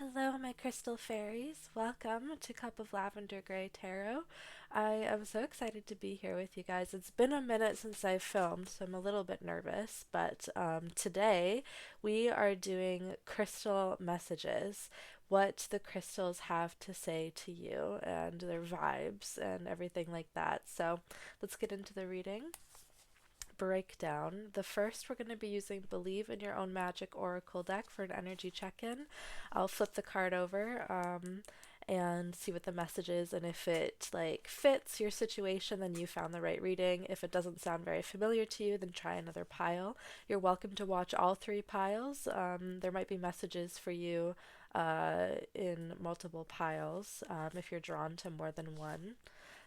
Hello, my crystal fairies. Welcome to Cup of Lavender Grey Tarot. I am so excited to be here with you guys. It's been a minute since I've filmed, so I'm a little bit nervous, but today we are doing crystal messages, what the crystals have to say to you, and their vibes, and everything like that. So let's get into the reading. Breakdown. The first, we're going to be using Believe in Your Own Magic Oracle deck for an energy check-in. I'll flip the card over and see what the message is, and if it fits your situation, then you found the right reading. If it doesn't sound very familiar to you, then try another pile. You're welcome to watch all three piles. There might be messages for you in multiple piles if you're drawn to more than one.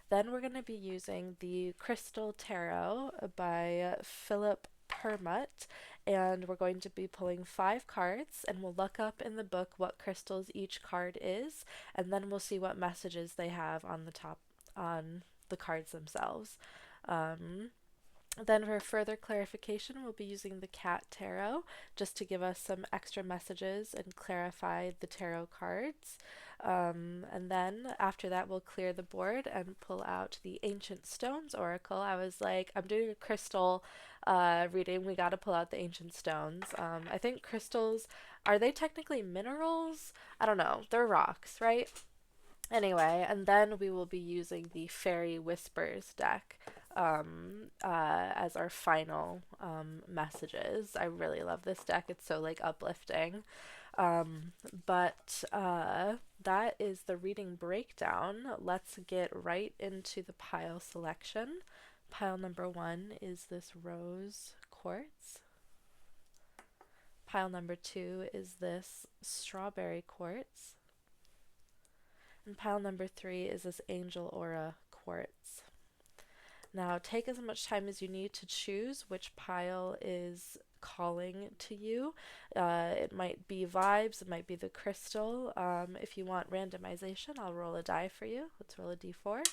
Then we're going to be using the Crystal Tarot by Philip Permut, and we're going to be pulling 5 cards, and we'll look up in the book what crystals each card is, and then we'll see what messages they have on the top on the cards themselves. Um, then for further clarification, we'll be using the Cat Tarot just to give us some extra messages and clarify the tarot cards. And then after that, we'll clear the board and pull out the Ancient Stones Oracle. I was like, I'm doing a crystal reading. We got to pull out the Ancient Stones. I think crystals, are they technically minerals? I don't know. They're rocks, right? Anyway, and then we will be using the Faery Whispers deck as our final messages. I really love this deck. It's so uplifting. But that is the reading breakdown. Let's get right into the pile selection. Pile number 1 is this rose quartz. Pile number 2 is this strawberry quartz. And pile number 3 is this angel aura quartz. Now take as much time as you need to choose which pile is calling to you. It might be vibes, it might be the crystal. If you want randomization, I'll roll a die for you. Let's roll a d4.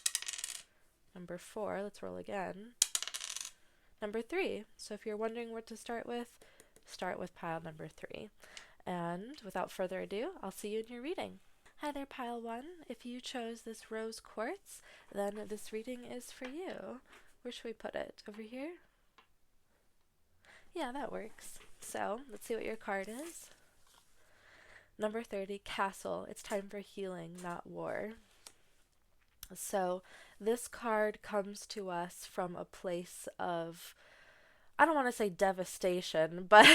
Number 4, let's roll again. Number 3. So if you're wondering what to start with pile number 3. And without further ado, I'll see you in your reading. Hi there, Pile 1. If you chose this rose quartz, then this reading is for you. Where should we put it? Over here? Yeah, that works. So, let's see what your card is. Number 30, Castle. It's time for healing, not war. So, this card comes to us from a place of, I don't want to say devastation, but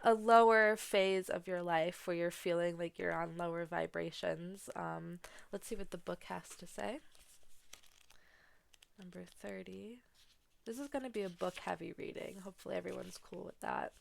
a lower phase of your life where you're feeling like you're on lower vibrations. Let's see what the book has to say. Number 30. This is going to be a book heavy reading. Hopefully everyone's cool with that.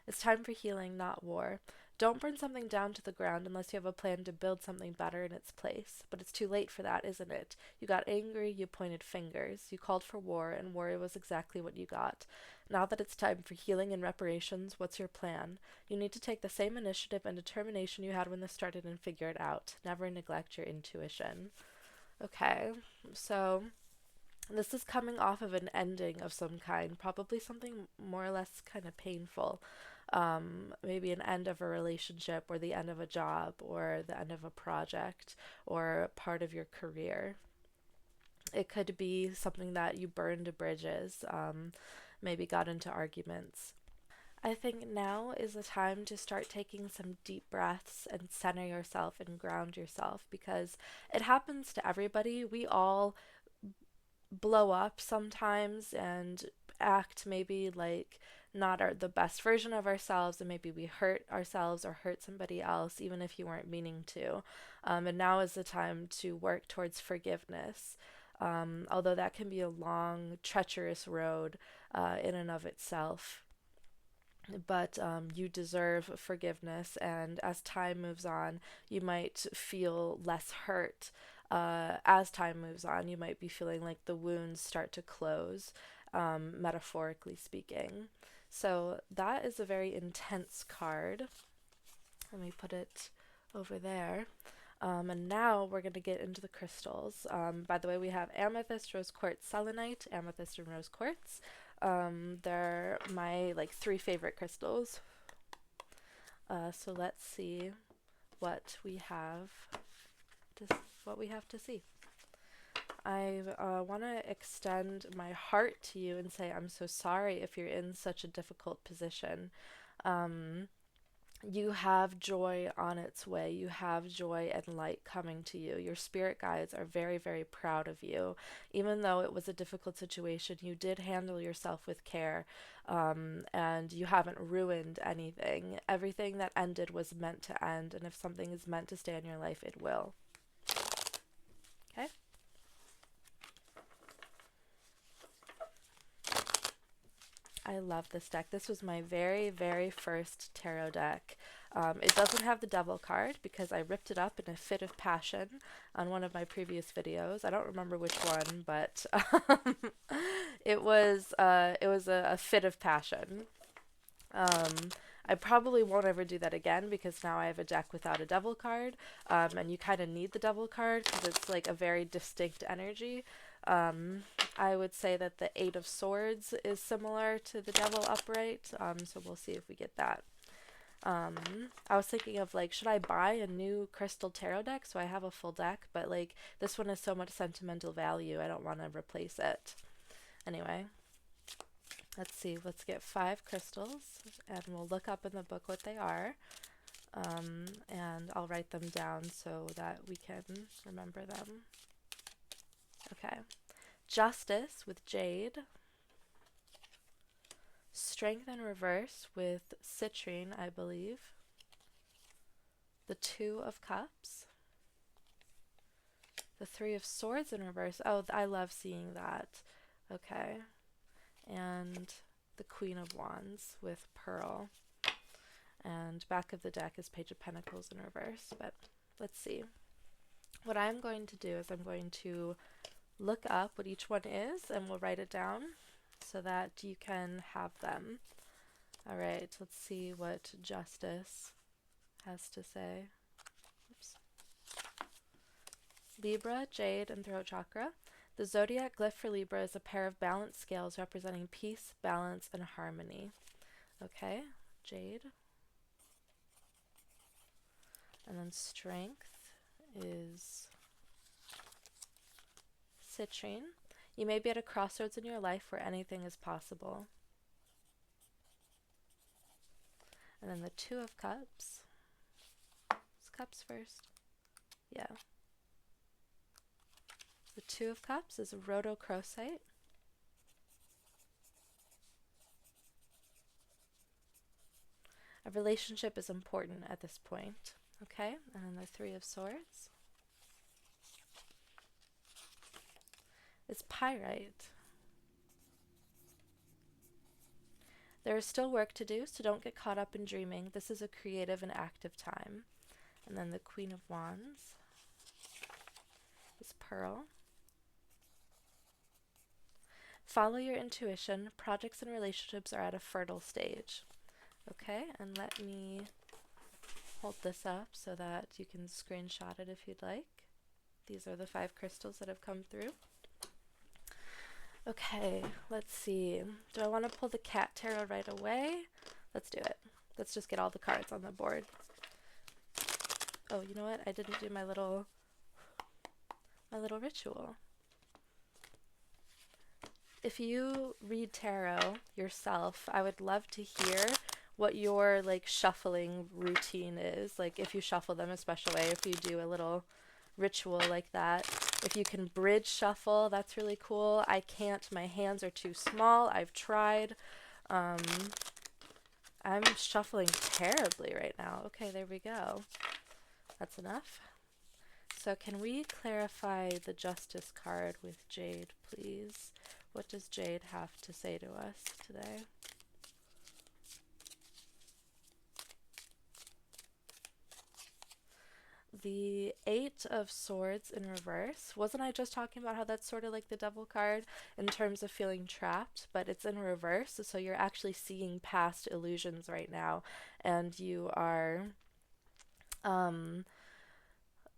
It's time for healing, not war. Don't burn something down to the ground unless you have a plan to build something better in its place. But it's too late for that, isn't it? You got angry, you pointed fingers, you called for war, and war was exactly what you got. Now that it's time for healing and reparations, what's your plan? You need to take the same initiative and determination you had when this started and figure it out. Never neglect your intuition. Okay, so this is coming off of an ending of some kind, probably something more or less kind of painful. Maybe an end of a relationship, or the end of a job, or the end of a project, or part of your career. It could be something that you burned bridges, maybe got into arguments. I think now is the time to start taking some deep breaths and center yourself and ground yourself, because it happens to everybody. We all blow up sometimes and act maybe like not the best version of ourselves, and maybe we hurt ourselves or hurt somebody else even if you weren't meaning to. And now is the time to work towards forgiveness. Although that can be a long, treacherous road in and of itself. But you deserve forgiveness, and as time moves on, you might feel less hurt. As time moves on, you might be feeling like the wounds start to close, metaphorically speaking. So that is a very intense card. Let me put it over there. And now we're going to get into the crystals. By the way, we have amethyst, rose quartz, selenite, amethyst, and rose quartz. They're my 3 favorite crystals. So let's see what we have to see. I want to extend my heart to you and say I'm so sorry if you're in such a difficult position. You have joy on its way. You have joy and light coming to you. Your spirit guides are very, very proud of you. Even though it was a difficult situation, you did handle yourself with care, and you haven't ruined anything. Everything that ended was meant to end, and if something is meant to stay in your life, it will. Okay? I love this deck. This was my very, very first tarot deck. It doesn't have the devil card because I ripped it up in a fit of passion on one of my previous videos. I don't remember which one, but it was a fit of passion. I probably won't ever do that again because now I have a deck without a devil card, and you kind of need the devil card because it's like a very distinct energy. I would say that the Eight of Swords is similar to the Devil upright, so we'll see if we get that. I was thinking of like, should I buy a new crystal tarot deck so I have a full deck, but like this one has so much sentimental value, I don't want to replace it. Anyway, let's see, let's get 5 crystals and we'll look up in the book what they are, and I'll write them down so that we can remember them. Okay. Justice with Jade. Strength in reverse with Citrine, I believe. The Two of Cups. The Three of Swords in reverse. Oh, I love seeing that. Okay. And the Queen of Wands with Pearl. And back of the deck is Page of Pentacles in reverse. But let's see. What I'm going to do is I'm going to look up what each one is and we'll write it down so that you can have them. Alright, let's see what Justice has to say. Oops. Libra, Jade, and Throat Chakra. The zodiac glyph for Libra is a pair of balanced scales representing peace, balance, and harmony. Okay, Jade. And then Strength is Citrine. You may be at a crossroads in your life where anything is possible. And then the Two of Cups. Is Cups first? Yeah. The Two of Cups is rhodochrosite. A relationship is important at this point. Okay, and then the Three of Swords is pyrite. There is still work to do, so don't get caught up in dreaming. This is a creative and active time. And then the Queen of Wands is Pearl. Follow your intuition. Projects and relationships are at a fertile stage. Okay, and let me hold this up so that you can screenshot it if you'd like. These are the 5 crystals that have come through. Okay, let's see. Do I want to pull the cat tarot right away? Let's do it. Let's just get all the cards on the board. Oh, you know what? I didn't do my little ritual. If you read tarot yourself, I would love to hear what your like shuffling routine is. Like if you shuffle them a special way, if you do a little ritual like that. If you can bridge shuffle, that's really cool. I can't. My hands are too small. I've tried. I'm shuffling terribly right now. Okay, there we go. That's enough. So can we clarify the Justice card with Jade, please? What does Jade have to say to us today? The Eight of Swords in reverse. Wasn't I just talking about how that's sort of like the Devil card in terms of feeling trapped, but it's in reverse, so you're actually seeing past illusions right now, and you are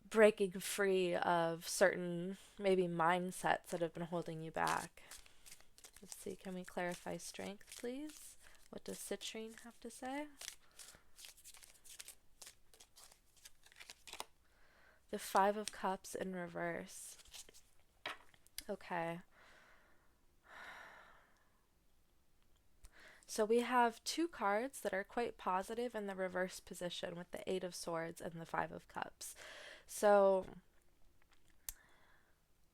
breaking free of certain maybe mindsets that have been holding you back. Let's see, can we clarify Strength, please? What does Citrine have to say? The Five of Cups in reverse. Okay. So we have two cards that are quite positive in the reverse position with the Eight of Swords and the Five of Cups. So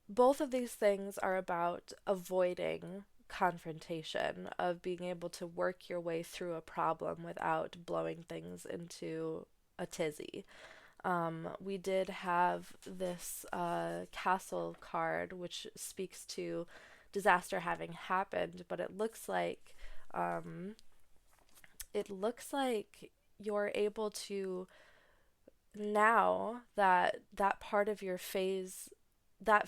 both of these things are about avoiding confrontation, of being able to work your way through a problem without blowing things into a tizzy. We did have this castle card, which speaks to disaster having happened, but um, it looks like you're able to, now that that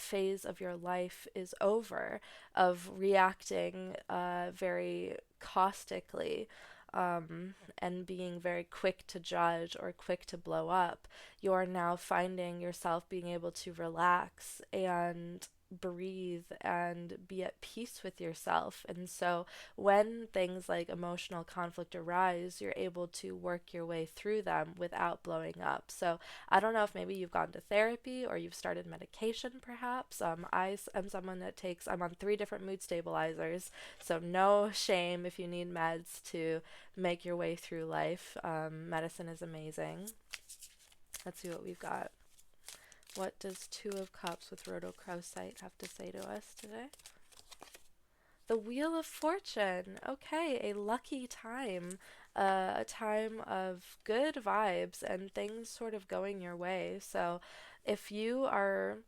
phase of your life is over, of reacting very caustically, and being very quick to judge or quick to blow up. You're now finding yourself being able to relax and breathe and be at peace with yourself. And so when things like emotional conflict arise, you're able to work your way through them without blowing up. So I don't know if maybe you've gone to therapy or you've started medication, perhaps. I'm someone that I'm on 3 different mood stabilizers, so no shame if you need meds to make your way through life. Medicine is amazing. Let's see what we've got. What does Two of Cups with rhodochrosite have to say to us today? The Wheel of Fortune. Okay, a lucky time. A time of good vibes and things sort of going your way. So if you are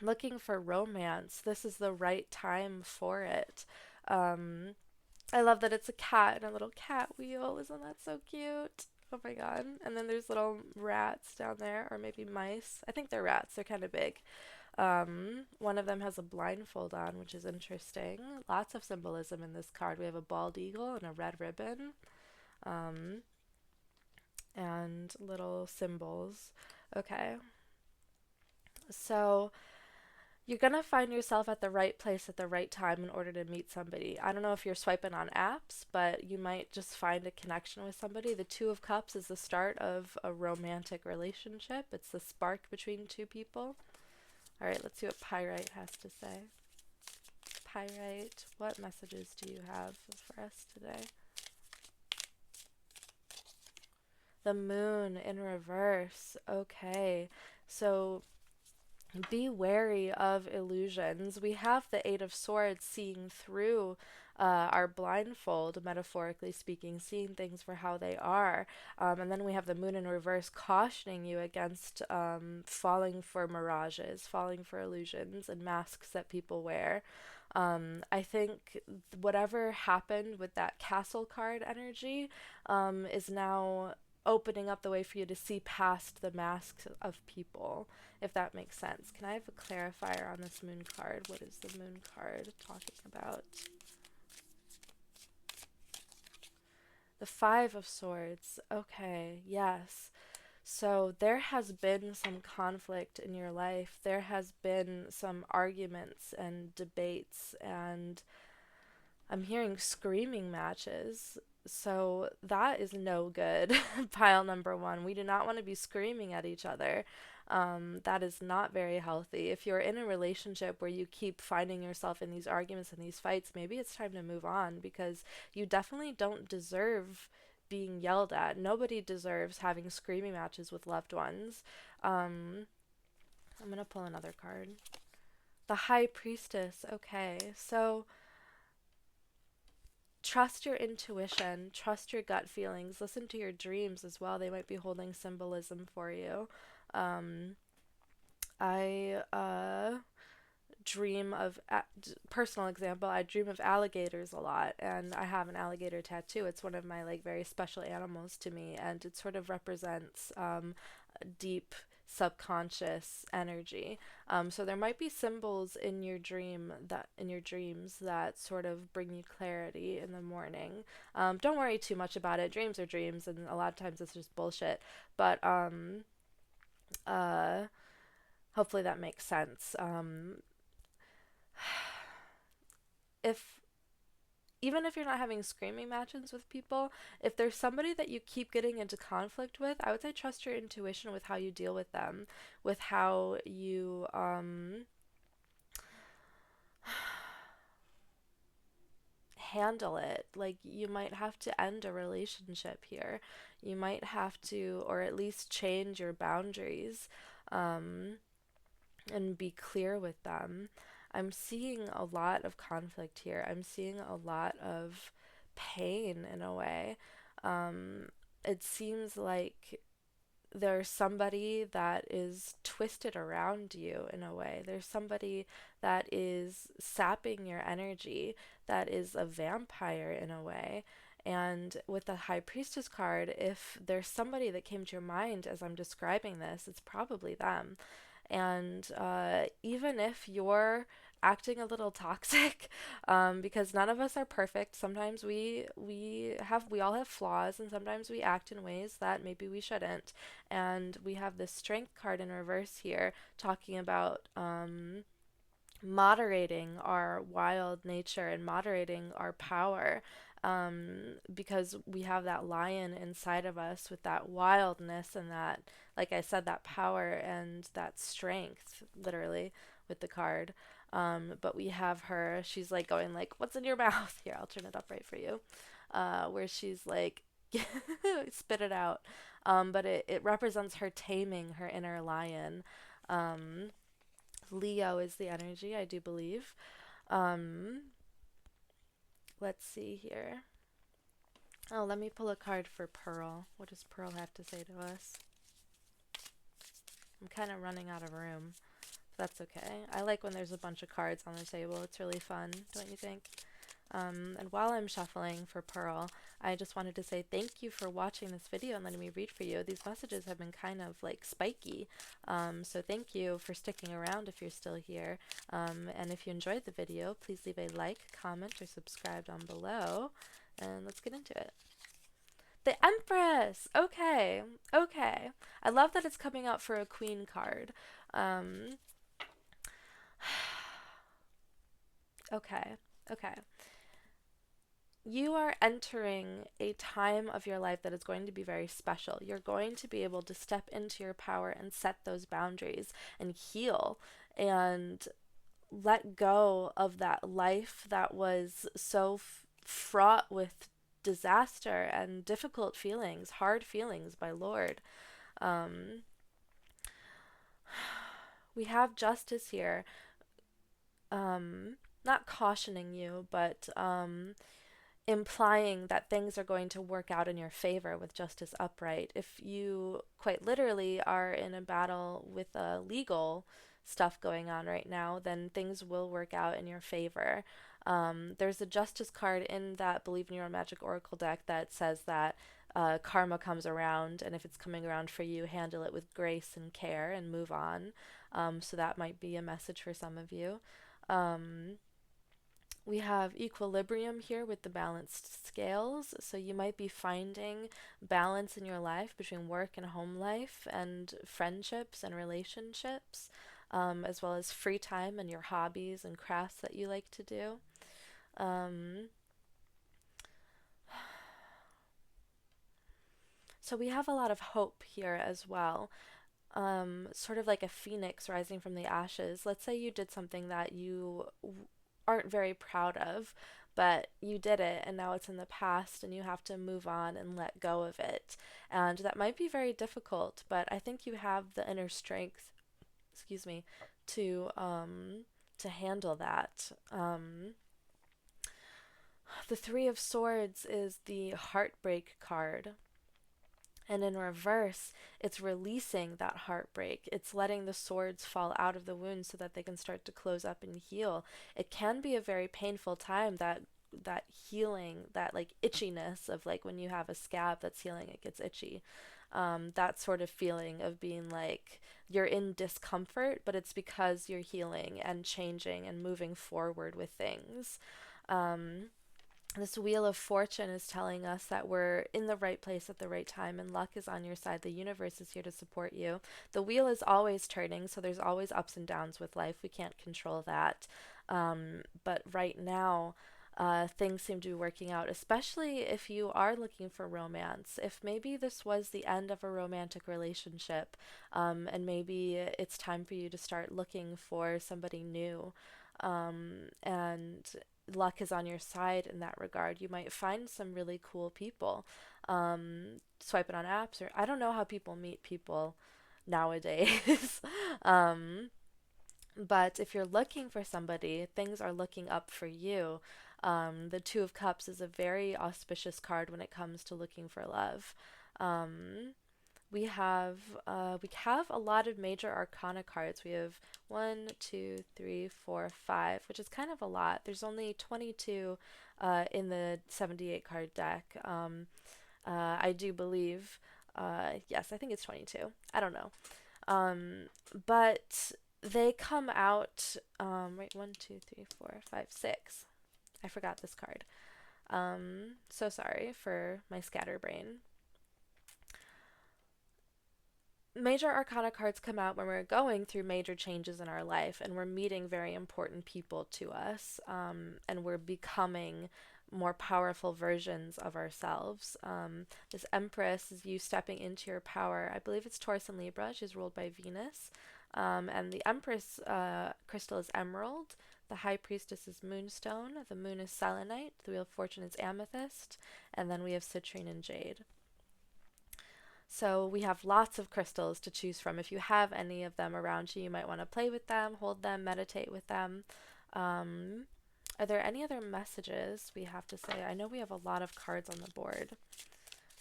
looking for romance, this is the right time for it. Um, I love that it's a cat and a little cat wheel. Isn't that so cute? Oh my god. And then there's little rats down there, or maybe mice. I think they're rats. They're kind of big. One of them has a blindfold on, which is interesting. Lots of symbolism in this card. We have a bald eagle and a red ribbon, um, and little symbols. Okay. So you're gonna find yourself at the right place at the right time in order to meet somebody. I don't know if you're swiping on apps, but you might just find a connection with somebody. The Two of Cups is the start of a romantic relationship. It's the spark between two people. All right, let's see what Pyrite has to say. Pyrite, what messages do you have for us today? The Moon in reverse. Okay, so be wary of illusions. We have the Eight of Swords seeing through our blindfold, metaphorically speaking, seeing things for how they are. And then we have the Moon in reverse cautioning you against falling for mirages, falling for illusions and masks that people wear. I think whatever happened with that castle card energy is now opening up the way for you to see past the masks of people, if that makes sense. Can I have a clarifier on this moon card? What is the moon card talking about? The Five of Swords. Okay, yes. So there has been some conflict in your life. There has been some arguments and debates, and I'm hearing screaming matches. So that is no good. Pile number one. We do not want to be screaming at each other. That is not very healthy. If you're in a relationship where you keep finding yourself in these arguments and these fights, maybe it's time to move on, because you definitely don't deserve being yelled at. Nobody deserves having screaming matches with loved ones. I'm going to pull another card. The High Priestess. Okay, so trust your intuition, trust your gut feelings, listen to your dreams as well. They might be holding symbolism for you. Um, I dream of, personal example, I dream of alligators a lot, and I have an alligator tattoo. It's one of my like very special animals to me, and it sort of represents deep subconscious energy. So there might be symbols in your dreams that sort of bring you clarity in the morning. Don't worry too much about it. Dreams are dreams, and a lot of times it's just bullshit. But uh, hopefully that makes sense. If even if you're not having screaming matches with people, if there's somebody that you keep getting into conflict with, I would say trust your intuition with how you deal with them, with how you handle it. Like, you might have to end a relationship here. You might have to, or at least change your boundaries, um, and be clear with them. I'm seeing a lot of conflict here. I'm seeing a lot of pain in a way. Um, it seems like there's somebody that is twisted around you in a way. There's somebody that is sapping your energy, that is a vampire in a way. And with the High Priestess card, if there's somebody that came to your mind as I'm describing this, it's probably them. And even if you're acting a little toxic, because none of us are perfect. Sometimes we all have flaws, and sometimes we act in ways that maybe we shouldn't. And we have this strength card in reverse here, talking about moderating our wild nature and moderating our power, because we have that lion inside of us with that wildness and that, like I said, that power and that strength, literally, with the card. But we have her, she's like going like, what's in your mouth? Here, I'll turn it up right for you. Where she's like, spit it out. But it represents her taming her inner lion. Um, Leo is the energy, I do believe. Um, let's see here. Oh, let me pull a card for Pearl. What does Pearl have to say to us? I'm kind of running out of room. That's okay. I like when there's a bunch of cards on the table. It's really fun, don't you think? And while I'm shuffling for Pearl, I just wanted to say thank you for watching this video and letting me read for you. These messages have been kind of like spiky, so thank you for sticking around if you're still here. And if you enjoyed the video, please leave a like, comment, or subscribe down below, and let's get into it. The Empress! Okay, okay. I love that it's coming out for a Queen card. Um, okay, okay. You are entering a time of your life that is going to be very special. You're going to be able to step into your power and set those boundaries and heal and let go of that life that was so fraught with disaster and difficult feelings, hard feelings, my Lord. Um, we have justice here, not cautioning you, but implying that things are going to work out in your favor with justice upright. If you quite literally are in a battle with legal stuff going on right now, then things will work out in your favor. There's a justice card in that Believe in Your Magic Oracle deck that says that karma comes around, and if it's coming around for you, handle it with grace and care and move on. So that might be a message for some of you. Um, we have equilibrium here with the balanced scales. So you might be finding balance in your life between work and home life and friendships and relationships, as well as free time and your hobbies and crafts that you like to do. Um, so we have a lot of hope here as well. Sort of like a phoenix rising from the ashes. Let's say you did something that you aren't very proud of, but you did it and now it's in the past and you have to move on and let go of it. And that might be very difficult, but I think you have the inner strength, excuse me, to handle that. The Three of Swords is the heartbreak card. And in reverse, it's releasing that heartbreak. It's letting the swords fall out of the wound so that they can start to close up and heal. It can be a very painful time, that healing, that like itchiness of like when you have a scab that's healing, it gets itchy. That sort of feeling of being like you're in discomfort, but it's because you're healing and changing and moving forward with things. Um, this Wheel of Fortune is telling us that we're in the right place at the right time and luck is on your side. The universe is here to support you. The wheel is always turning, so there's always ups and downs with life. We can't control that. But right now, things seem to be working out, especially if you are looking for romance. If maybe this was the end of a romantic relationship, and maybe it's time for you to start looking for somebody new, and luck is on your side in that regard. You might find some really cool people, swiping on apps, or I don't know how people meet people nowadays. um, but if you're looking for somebody, things are looking up for you. The Two of Cups is a very auspicious card when it comes to looking for love. Um, we have a lot of major arcana cards. We have 1, 2, 3, 4, 5, which is kind of a lot. There's only 22 in the 78 card deck. I do believe, yes, I think it's 22. I don't know. But they come out, right, 1, 2, 3, 4, 5, 6. I forgot this card. So sorry for my scatterbrain. Major arcana cards come out when we're going through major changes in our life and we're meeting very important people to us, and we're becoming more powerful versions of ourselves. This Empress is you stepping into your power. I believe it's Taurus and Libra. She's ruled by Venus. And the Empress crystal is emerald. The High Priestess is moonstone. The moon is selenite. The Wheel of Fortune is amethyst. And then we have citrine and jade. So we have lots of crystals to choose from. If you have any of them around you, you might want to play with them, hold them, meditate with them. Are there any other messages we have to say? I know we have a lot of cards on the board.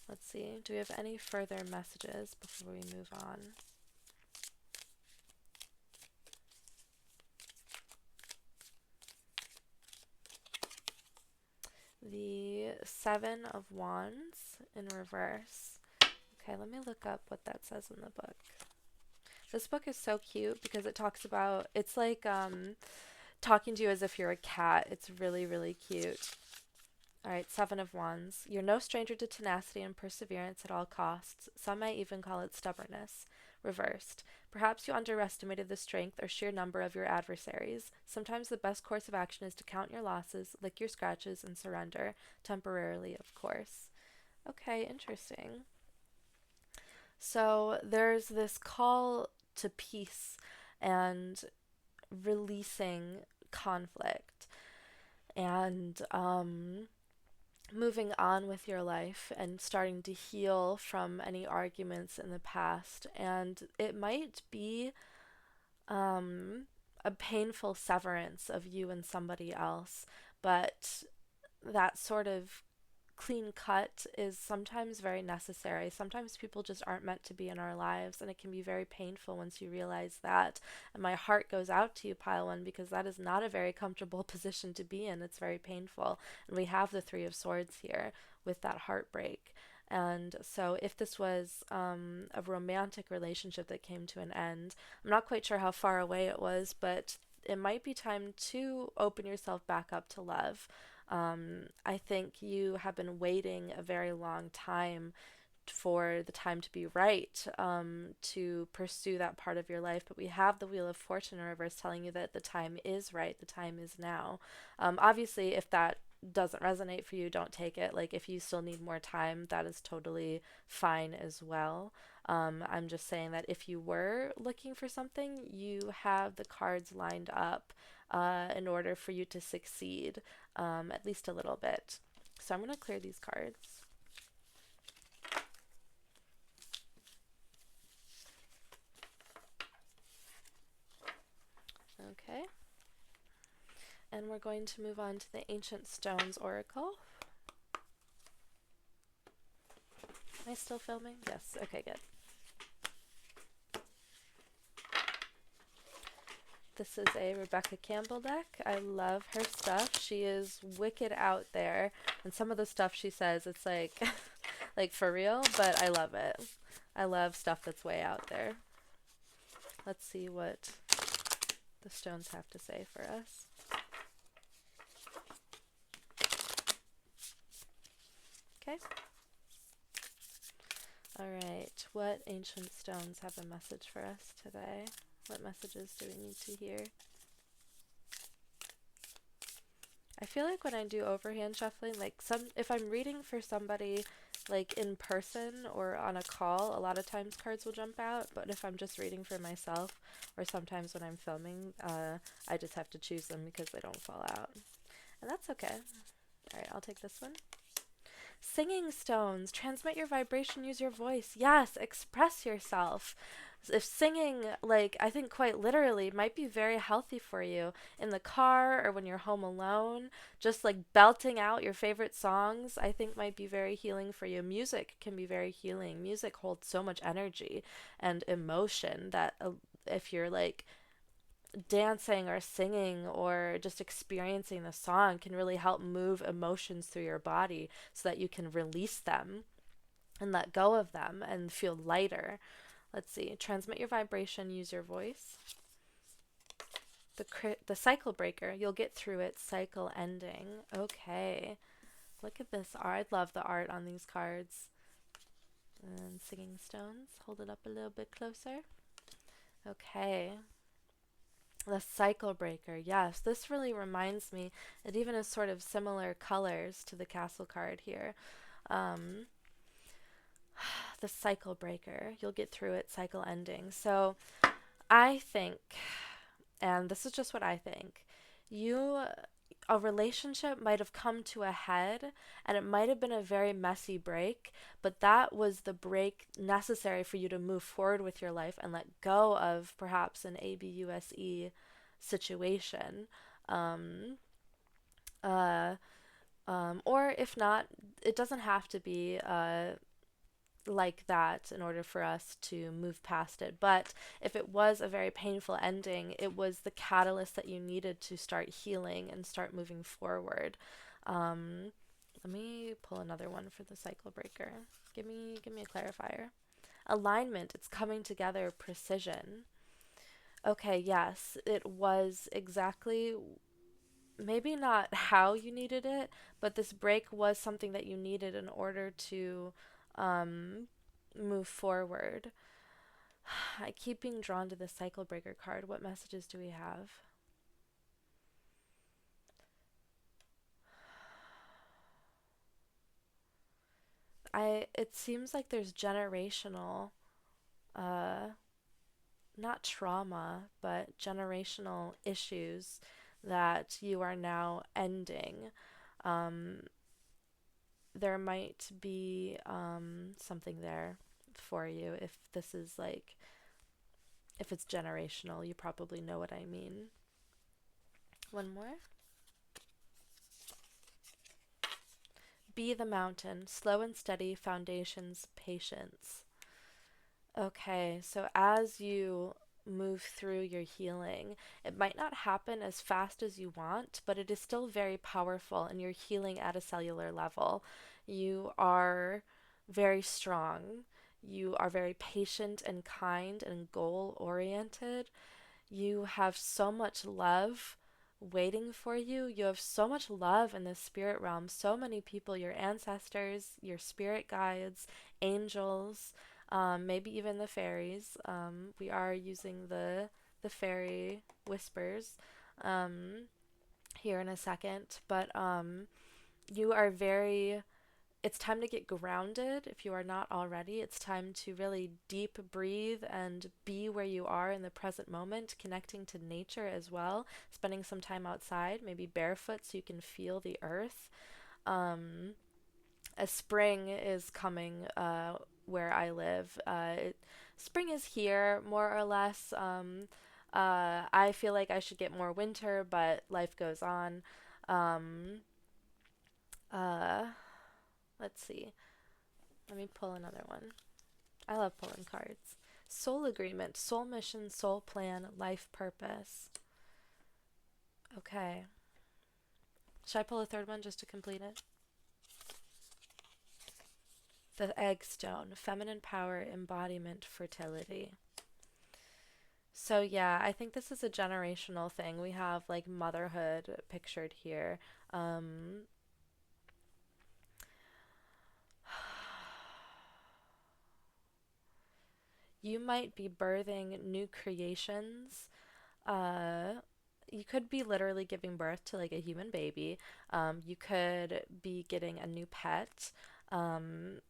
Let's see. Do we have any further messages before we move on? The Seven of Wands in reverse. Okay, let me look up what that says in the book. This book is so cute because it talks about, it's like talking to you as if you're a cat. It's really, really cute. All right, Seven of Wands. You're no stranger to tenacity and perseverance at all costs. Some might even call it stubbornness. Reversed. Perhaps you underestimated the strength or sheer number of your adversaries. Sometimes the best course of action is to count your losses, lick your scratches, and surrender. Temporarily, of course. Okay, interesting. So there's this call to peace and releasing conflict and moving on with your life and starting to heal from any arguments in the past. And it might be a painful severance of you and somebody else, but that sort of clean cut is sometimes very necessary. Sometimes people just aren't meant to be in our lives, and it can be very painful once you realize that. And my heart goes out to you, Pile One, because that is not a very comfortable position to be in. It's very painful. And we have the Three of Swords here with that heartbreak. And so if this was a romantic relationship that came to an end, I'm not quite sure how far away it was, but it might be time to open yourself back up to love. I think you have been waiting a very long time for the time to be right, to pursue that part of your life. But we have the Wheel of Fortune in reverse telling you that the time is right, the time is now. Obviously, if that doesn't resonate for you, don't take it. Like, if you still need more time, that is totally fine as well. I'm just saying that if you were looking for something, you have the cards lined up in order for you to succeed, at least a little bit. So I'm going to clear these cards. Okay. And we're going to move on to the Ancient Stones Oracle. Am I still filming? Yes. Okay, good. This is a Rebecca Campbell deck. I love her stuff. She is wicked out there. And some of the stuff she says, it's like, like for real, but I love it. I love stuff that's way out there. Let's see what the stones have to say for us. Okay. All right. What ancient stones have a message for us today? What messages do we need to hear? I feel like when I do overhand shuffling, like if I'm reading for somebody like in person or on a call, a lot of times cards will jump out, but if I'm just reading for myself or sometimes when I'm filming, I just have to choose them because they don't fall out. And that's okay. All right, I'll take this one. Singing stones, transmit your vibration, use your voice. Yes, express yourself. If singing, like, I think quite literally, might be very healthy for you in the car or when you're home alone, just like belting out your favorite songs, I think might be very healing for you. Music can be very healing. Music holds so much energy and emotion that if you're like dancing or singing or just experiencing the song can really help move emotions through your body so that you can release them and let go of them and feel lighter. Let's see. Transmit your vibration, use your voice. The cycle breaker, you'll get through it, cycle ending. Okay. Look at this art. I love the art on these cards. And singing stones. Hold it up a little bit closer. Okay. The cycle breaker, yes, this really reminds me. It even has sort of similar colors to the castle card here. Um, the cycle breaker, you'll get through it, cycle ending. So I think, and this is just what I think, you a relationship might have come to a head and it might have been a very messy break, but that was the break necessary for you to move forward with your life and let go of perhaps an ABUSE situation. Um, uh, or if not, it doesn't have to be like that in order for us to move past it. But if it was a very painful ending, it was the catalyst that you needed to start healing and start moving forward. Um, Let me pull another one for the cycle breaker. Give me a clarifier. Alignment, it's coming together, precision. Okay, yes, it was exactly maybe not how you needed it, but this break was something that you needed in order to um, move forward. I keep being drawn to the cycle breaker card. What messages do we have? It seems like there's generational uh not trauma, but generational issues that you are now ending. Um, there might be something there for you if this is like if it's generational, you probably know what I mean. One more. Be the mountain, slow and steady, foundations, patience. Okay, so as you move through your healing, it might not happen as fast as you want, but it is still very powerful and you're healing at a cellular level. You are very strong. You are very patient and kind and goal oriented. You have so much love waiting for you. You have so much love in the spirit realm. So many people, your ancestors, your spirit guides, angels, maybe even the fairies. We are using the Faery Whispers here in a second, but you are very it's time to get grounded if you are not already. It's time to really deep breathe and be where you are in the present moment, connecting to nature as well, spending some time outside, maybe barefoot so you can feel the earth. Um, a spring is coming where I live. Spring is here, more or less. I feel like I should get more winter, but life goes on. Um, uh, let's see. Let me pull another one. I love pulling cards. Soul agreement, soul mission, soul plan, life purpose. Okay. Should I pull a third one just to complete it? The egg stone, feminine power, embodiment, fertility. So yeah, I think this is a generational thing. We have like motherhood pictured here. Um, you might be birthing new creations. Uh, You could be literally giving birth to like a human baby. You could be getting a new pet.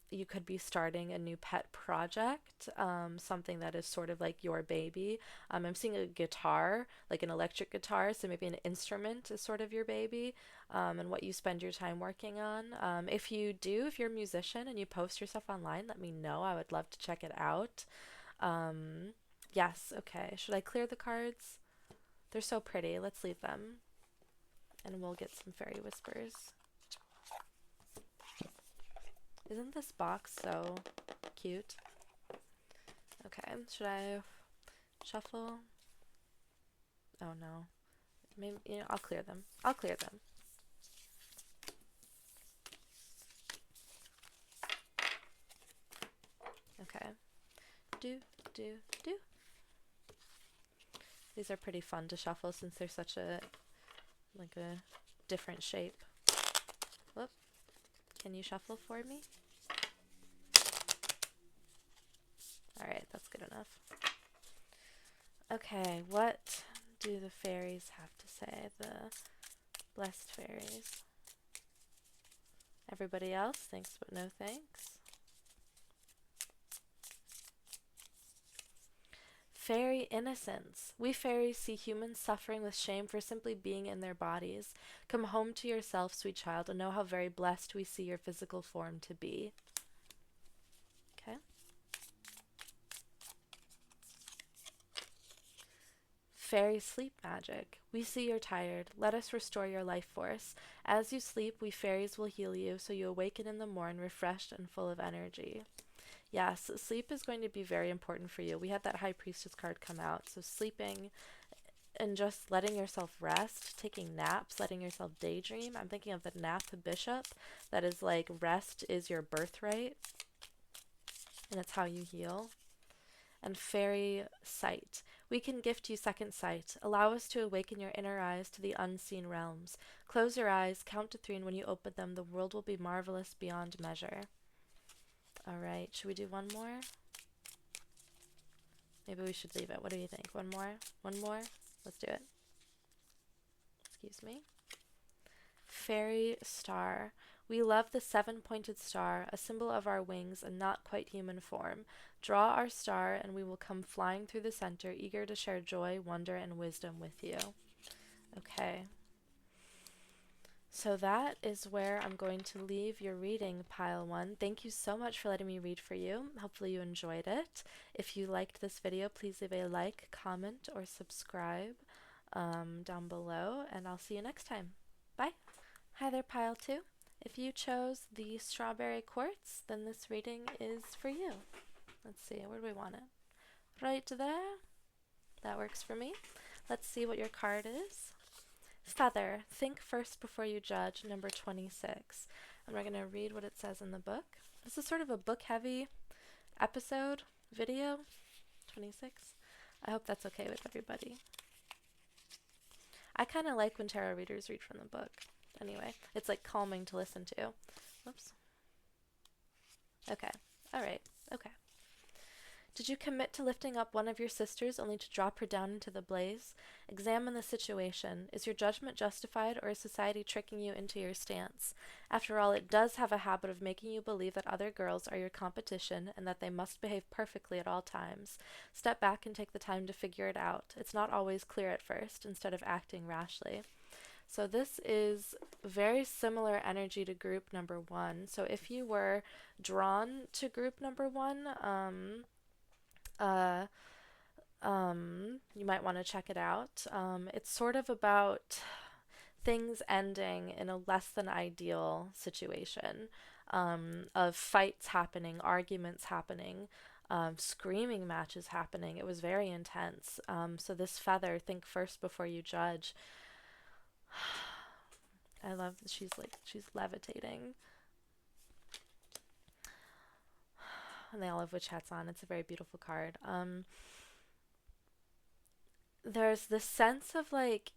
You could be starting a new pet project, something that is sort of like your baby. I'm seeing a guitar, like an electric guitar, so maybe an instrument is sort of your baby, and what you spend your time working on. If you're a musician and you post your stuff online, let me know. I would love to check it out. Um, yes, okay. Should I clear the cards? They're so pretty. Let's leave them. And we'll get some fairy whispers. Isn't this box so cute? Okay, should I shuffle? Oh no. Maybe, I'll clear them. I'll clear them. Okay. Do, do, do. These are pretty fun to shuffle since they're such a different shape. Whoop. Can you shuffle for me? Alright, that's good enough. Okay, what do the fairies have to say? The blessed fairies. Everybody else, thanks but no thanks. Fairy innocence. We fairies see humans suffering with shame for simply being in their bodies. Come home to yourself, sweet child, and know how very blessed we see your physical form to be. Okay. Fairy sleep magic. We see you're tired. Let us restore your life force. As you sleep, we fairies will heal you, so you awaken in the morn refreshed and full of energy. Yes, sleep is going to be very important for you. We had that High Priestess card come out, so sleeping and just letting yourself rest, taking naps, letting yourself daydream. I'm thinking of the nap bishop that is like rest is your birthright, and it's how you heal. And fairy sight. We can gift you second sight. Allow us to awaken your inner eyes to the unseen realms. Close your eyes, count to 3, and when you open them, the world will be marvelous beyond measure. All right, should we do one more? Maybe we should leave it. What do you think? One more? One more? Let's do it. Excuse me. Fairy star. We love the 7-pointed star, a symbol of our wings and not quite human form. Draw our star and we will come flying through the center, eager to share joy, wonder, and wisdom with you. Okay. So that is where I'm going to leave your reading, Pile 1. Thank you so much for letting me read for you. Hopefully you enjoyed it. If you liked this video, please leave a like, comment, or subscribe down below, and I'll see you next time. Bye. Hi there, Pile 2. If you chose the strawberry quartz, then this reading is for you. Let's see, where do we want it? Right there. That works for me. Let's see what your card is. Feather, think first before you judge, number 26. And we're going to read what it says in the book. This is sort of a book-heavy episode, video, 26. I hope that's okay with everybody. I kind of like when tarot readers read from the book. Anyway, it's like calming to listen to. Whoops. Okay. All right. Okay. Did you commit to lifting up one of your sisters only to drop her down into the blaze? Examine the situation. Is your judgment justified, or is society tricking you into your stance? After all, it does have a habit of making you believe that other girls are your competition and that they must behave perfectly at all times. Step back and take the time to figure it out. It's not always clear at first, instead of acting rashly. So this is very similar energy to group number 1. So if you were drawn to group number 1, you might want to check it out. It's sort of about things ending in a less than ideal situation, of fights happening, arguments happening, screaming matches happening. It was very intense. So this feather, think first before you judge. I love that she's levitating. And they all have witch hats on. It's a very beautiful card. There's this sense of like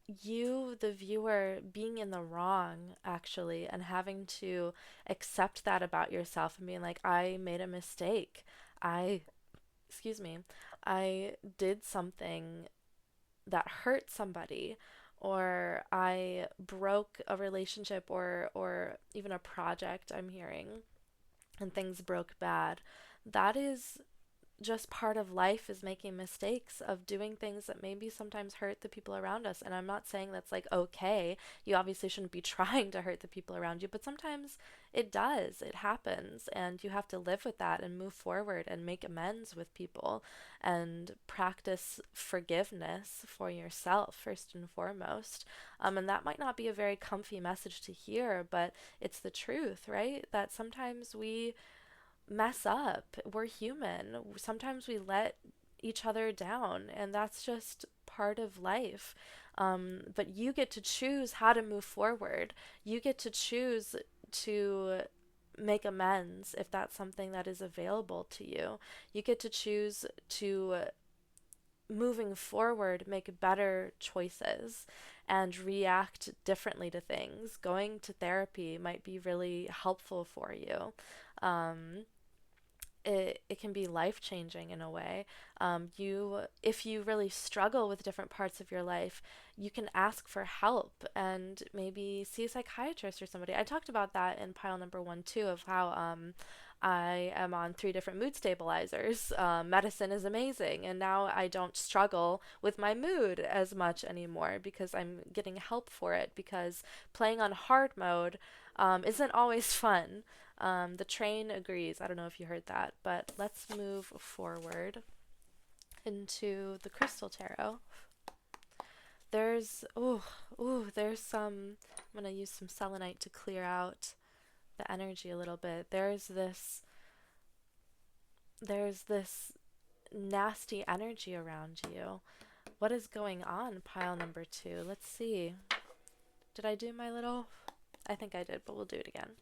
you, the viewer, being in the wrong actually, and having to accept that about yourself and being like, I made a mistake. I did something that hurt somebody, or I broke a relationship, or even a project I'm hearing, and things broke bad, that is just part of life, is making mistakes, of doing things that maybe sometimes hurt the people around us. And I'm not saying that's like okay. You obviously shouldn't be trying to hurt the people around you, but sometimes it does. It happens, and you have to live with that and move forward and make amends with people and practice forgiveness for yourself first and foremost. And that might not be a very comfy message to hear, but it's the truth, right? That sometimes we mess up. We're human. Sometimes we let each other down, and that's just part of life. But you get to choose how to move forward. You get to choose to make amends if that's something that is available to you. You get to choose to, moving forward, make better choices and react differently to things. Going to therapy might be really helpful for you. Um, it can be life changing in a way. If you really struggle with different parts of your life, you can ask for help and maybe see a psychiatrist or somebody. I talked about that in pile number one too, of how I am on 3 different mood stabilizers. Medicine is amazing, and now I don't struggle with my mood as much anymore because I'm getting help for it. Because playing on hard mode isn't always fun. The train agrees. I don't know if you heard that, but let's move forward into the crystal tarot. There's some. I'm gonna use some selenite to clear out the energy a little bit. There's this nasty energy around you. What is going on, pile number 2? Let's see. Did I do my little? I think I did, but we'll do it again.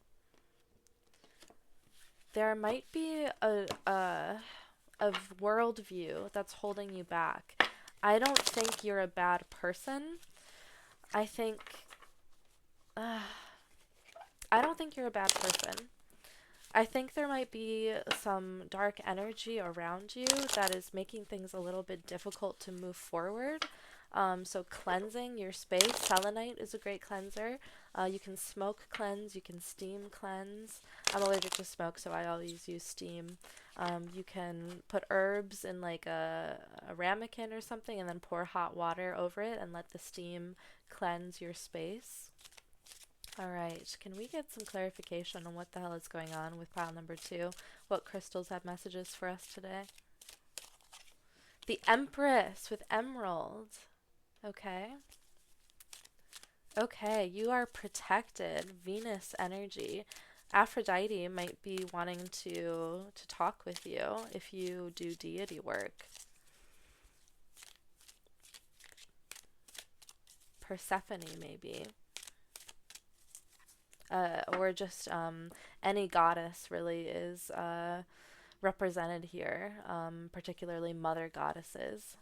There might be a worldview that's holding you back. I don't think you're a bad person. I think I don't think you're a bad person. I think there might be some dark energy around you that is making things a little bit difficult to move forward. So cleansing your space. Selenite is a great cleanser. You can smoke cleanse. You can steam cleanse. I'm allergic to smoke, so I always use steam. You can put herbs in like a ramekin or something and then pour hot water over it and let the steam cleanse your space. All right, can we get some clarification on what the hell is going on with pile number 2? What crystals have messages for us today? The Empress with emerald. Okay. Okay, you are protected. Venus energy. Aphrodite might be wanting to talk with you if you do deity work. Persephone maybe. Or just any goddess really is represented here, particularly mother goddesses.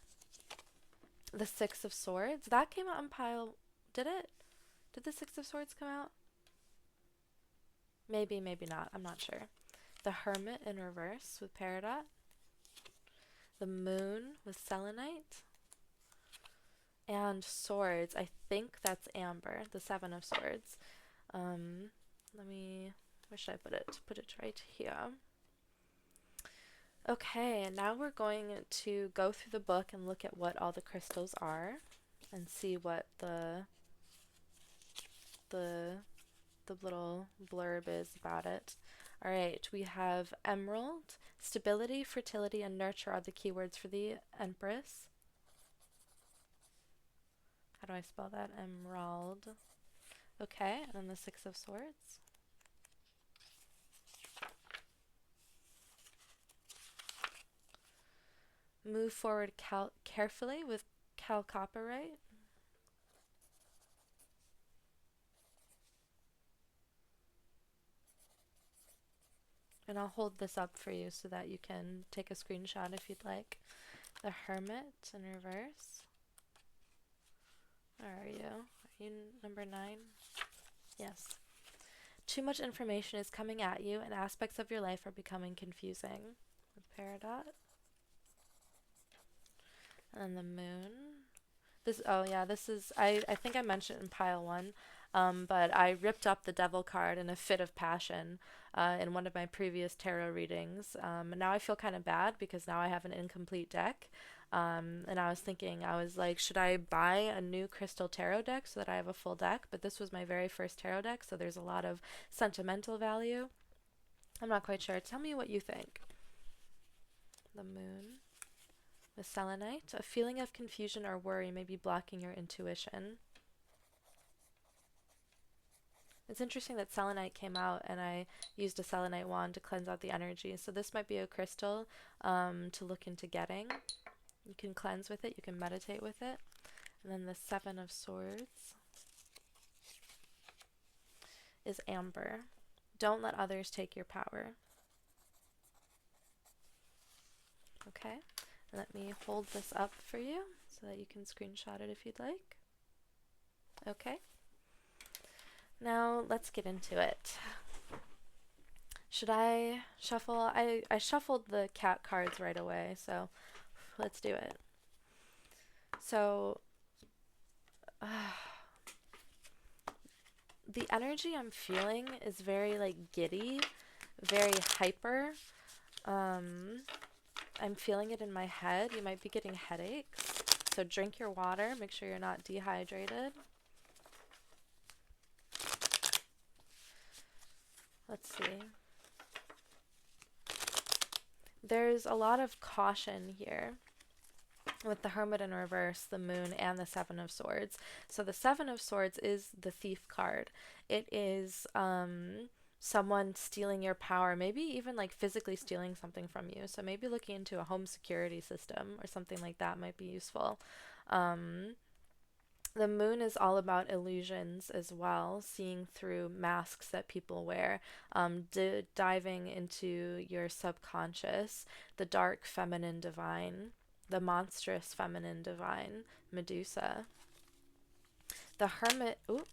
The Six of Swords, that came out in pile, did it? Did the Six of Swords come out? Maybe, maybe not, I'm not sure. The Hermit in reverse with Peridot. The Moon with Selenite. And Swords, I think that's Amber, the Seven of Swords. Where should I put it? Put it right here. Okay, now we're going to go through the book and look at what all the crystals are and see what the little blurb is about it. All right, we have emerald. Stability, fertility, and nurture are the keywords for the Empress. How do I spell that? Emerald. Okay, and then the Six of Swords. Move forward carefully with chalcopyrite. And I'll hold this up for you so that you can take a screenshot if you'd like. The Hermit in reverse. Where are you? Are you number 9? Yes. Too much information is coming at you and aspects of your life are becoming confusing. With Peridot. And then the Moon. This, oh yeah, this is, I think I mentioned in pile one, but I ripped up the devil card in a fit of passion in one of my previous tarot readings. And now I feel kind of bad because now I have an incomplete deck. And I was thinking, I was like, should I buy a new crystal tarot deck so that I have a full deck? But this was my very first tarot deck, so there's a lot of sentimental value. I'm not quite sure. Tell me what you think. The moon. The selenite. A feeling of confusion or worry may be blocking your intuition. It's interesting that selenite came out and I used a selenite wand to cleanse out the energy. So this might be a crystal to look into getting. You can cleanse with it, you can meditate with it. And then the Seven of Swords is amber. Don't let others take your power. Okay, let me hold this up for you so that you can screenshot it if you'd like. Okay, now let's get into it. Should I shuffle? I shuffled the cat cards right away, so let's do it. So, the energy I'm feeling is very like giddy, very hyper. I'm feeling it in my head. You might be getting headaches. So drink your water. Make sure you're not dehydrated. Let's see. There's a lot of caution here with the Hermit in reverse, the Moon, and the Seven of Swords. So the Seven of Swords is the Thief card. It is someone stealing your power, maybe even like physically stealing something from you. So maybe looking into a home security system or something like that might be useful. The moon is all about illusions as well, seeing through masks that people wear, diving into your subconscious, the dark feminine divine, the monstrous feminine divine, Medusa. The hermit, ooh,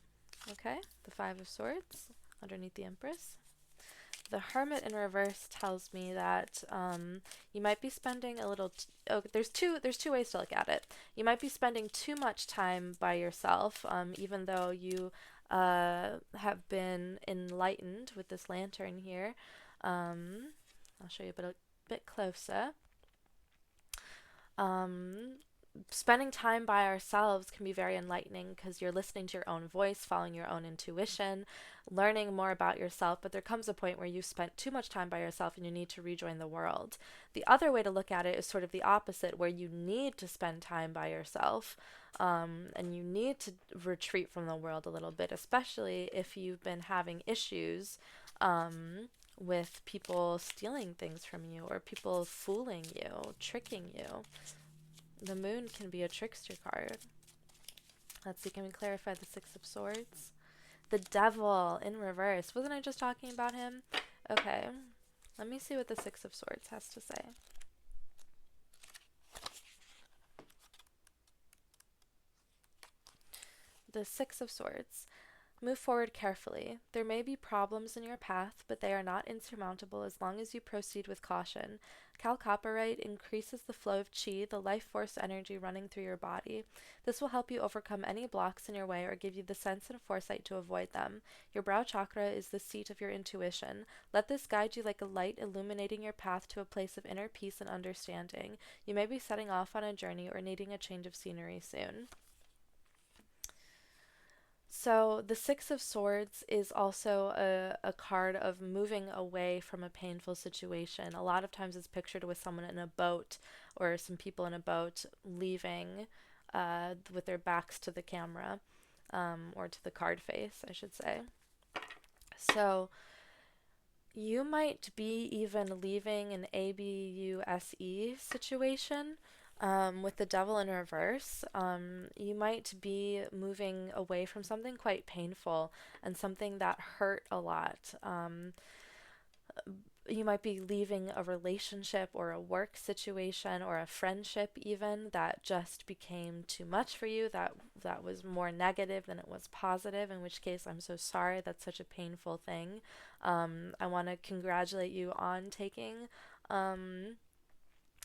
okay, the Five of Swords underneath the Empress. The Hermit in reverse tells me that you might be spending a little. There's two ways to look at it. You might be spending too much time by yourself, even though you have been enlightened with this lantern here. I'll show you a bit closer. Spending time by ourselves can be very enlightening because you're listening to your own voice, following your own intuition, learning more about yourself, but there comes a point where you've spent too much time by yourself and you need to rejoin the world. The other way to look at it is sort of the opposite, where you need to spend time by yourself and you need to retreat from the world a little bit, especially if you've been having issues with people stealing things from you or people fooling you, tricking you. The moon can be a trickster card. Let's see, can we clarify the Six of Swords? The devil in reverse. Wasn't I just talking about him? Okay, let me see what the Six of Swords has to say. The Six of Swords. Move forward carefully. There may be problems in your path, but they are not insurmountable as long as you proceed with caution. Chalcopyrite increases the flow of chi, the life force energy running through your body. This will help you overcome any blocks in your way or give you the sense and foresight to avoid them. Your brow chakra is the seat of your intuition. Let this guide you like a light, illuminating your path to a place of inner peace and understanding. You may be setting off on a journey or needing a change of scenery soon. So the Six of Swords is also a card of moving away from a painful situation. A lot of times it's pictured with someone in a boat or some people in a boat leaving with their backs to the camera or to the card face, I should say. So you might be even leaving an ABUSE situation. With the devil in reverse, you might be moving away from something quite painful and something that hurt a lot. You might be leaving a relationship or a work situation or a friendship even that just became too much for you, that was more negative than it was positive, in which case I'm so sorry. That's such a painful thing. I want to congratulate you on taking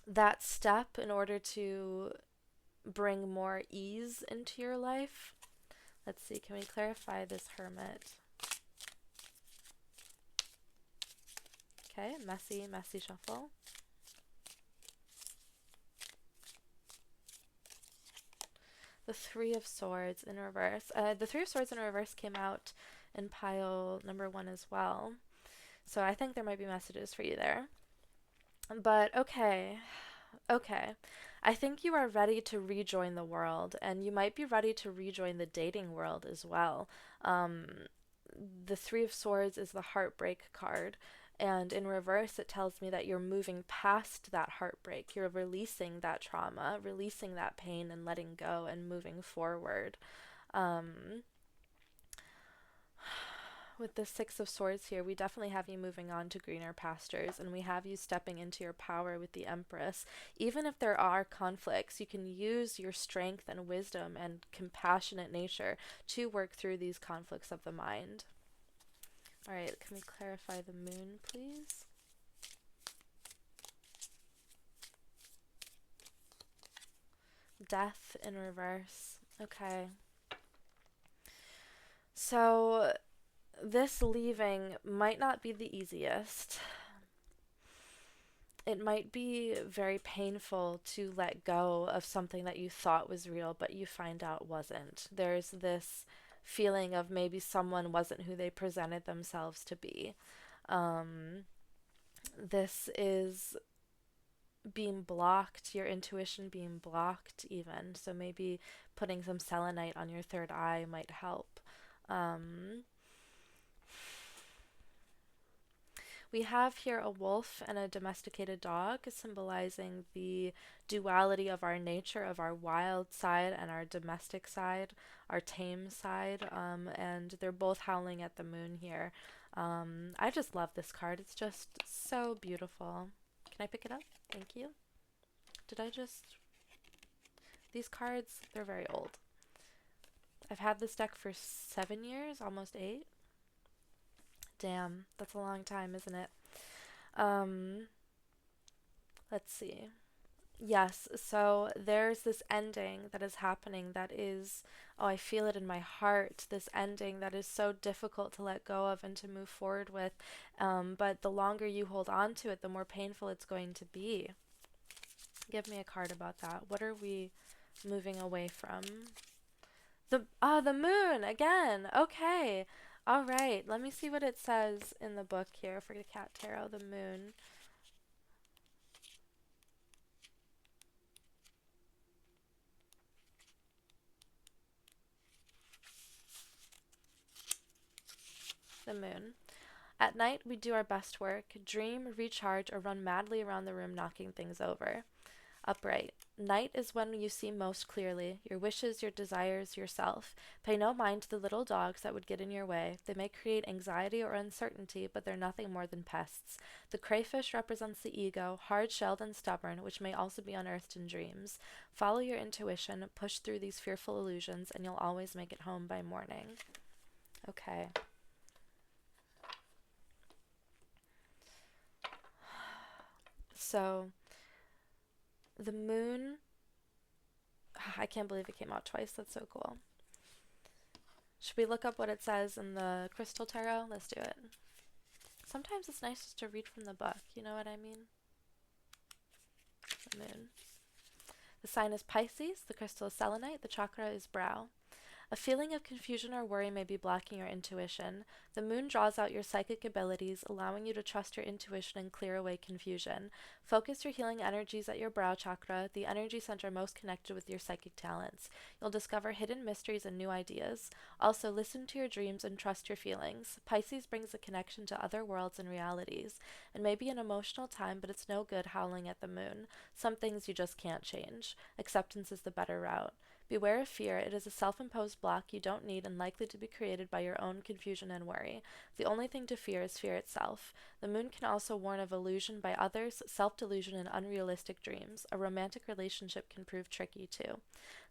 that step in order to bring more ease into your life. Let's see, can we clarify this Hermit? Okay, messy, messy shuffle. The Three of Swords in reverse. The Three of Swords in reverse came out in pile number 1 as well. So I think there might be messages for you there. But okay, okay. I think you are ready to rejoin the world, and you might be ready to rejoin the dating world as well. Um, the Three of Swords is the heartbreak card, and in reverse, it tells me that you're moving past that heartbreak. You're releasing that trauma, releasing that pain, and letting go and moving forward. Um, with the Six of Swords here, we definitely have you moving on to greener pastures, and we have you stepping into your power with the Empress. Even if there are conflicts, you can use your strength and wisdom and compassionate nature to work through these conflicts of the mind. All right, can we clarify the Moon, please? Death in reverse. Okay. So this leaving might not be the easiest. It might be very painful to let go of something that you thought was real, but you find out wasn't. There's this feeling of maybe someone wasn't who they presented themselves to be. Um, this is being blocked, your intuition being blocked, even. So maybe putting some selenite on your third eye might help. Um, We have here a wolf and a domesticated dog, symbolizing the duality of our nature, of our wild side and our domestic side, our tame side, and they're both howling at the moon here. I just love this card. It's just so beautiful. Can I pick it up? Thank you. Did I just... These cards, they're very old. I've had this deck for 7 years, almost 8. Damn, that's a long time, isn't it? Um, let's see. Yes, so there's this ending that is happening that is, oh, I feel it in my heart, this ending that is so difficult to let go of and to move forward with. But the longer you hold on to it, the more painful it's going to be. Give me a card about that. What are we moving away from? The moon again. Okay. All right. Let me see what it says in the book here for the Cat Tarot, the moon. The moon. At night, we do our best work, dream, recharge, or run madly around the room knocking things over. Upright. Night is when you see most clearly your wishes, your desires, yourself. Pay no mind to the little dogs that would get in your way. They may create anxiety or uncertainty, but they're nothing more than pests. The crayfish represents the ego, hard-shelled and stubborn, which may also be unearthed in dreams. Follow your intuition, push through these fearful illusions, and you'll always make it home by morning. Okay. So, the moon... I can't believe it came out twice. That's so cool. Should we look up what it says in the Crystal Tarot? Let's do it. Sometimes it's nice just to read from the book. You know what I mean? The moon. The sign is Pisces. The crystal is selenite. The chakra is brow. A feeling of confusion or worry may be blocking your intuition. The moon draws out your psychic abilities, allowing you to trust your intuition and clear away confusion. Focus your healing energies at your brow chakra, the energy center most connected with your psychic talents. You'll discover hidden mysteries and new ideas. Also, listen to your dreams and trust your feelings. Pisces brings a connection to other worlds and realities. It may be an emotional time, but it's no good howling at the moon. Some things you just can't change. Acceptance is the better route. Beware of fear. It is a self-imposed block you don't need and likely to be created by your own confusion and worry. The only thing to fear is fear itself. The moon can also warn of illusion by others, self-delusion, and unrealistic dreams. A romantic relationship can prove tricky too.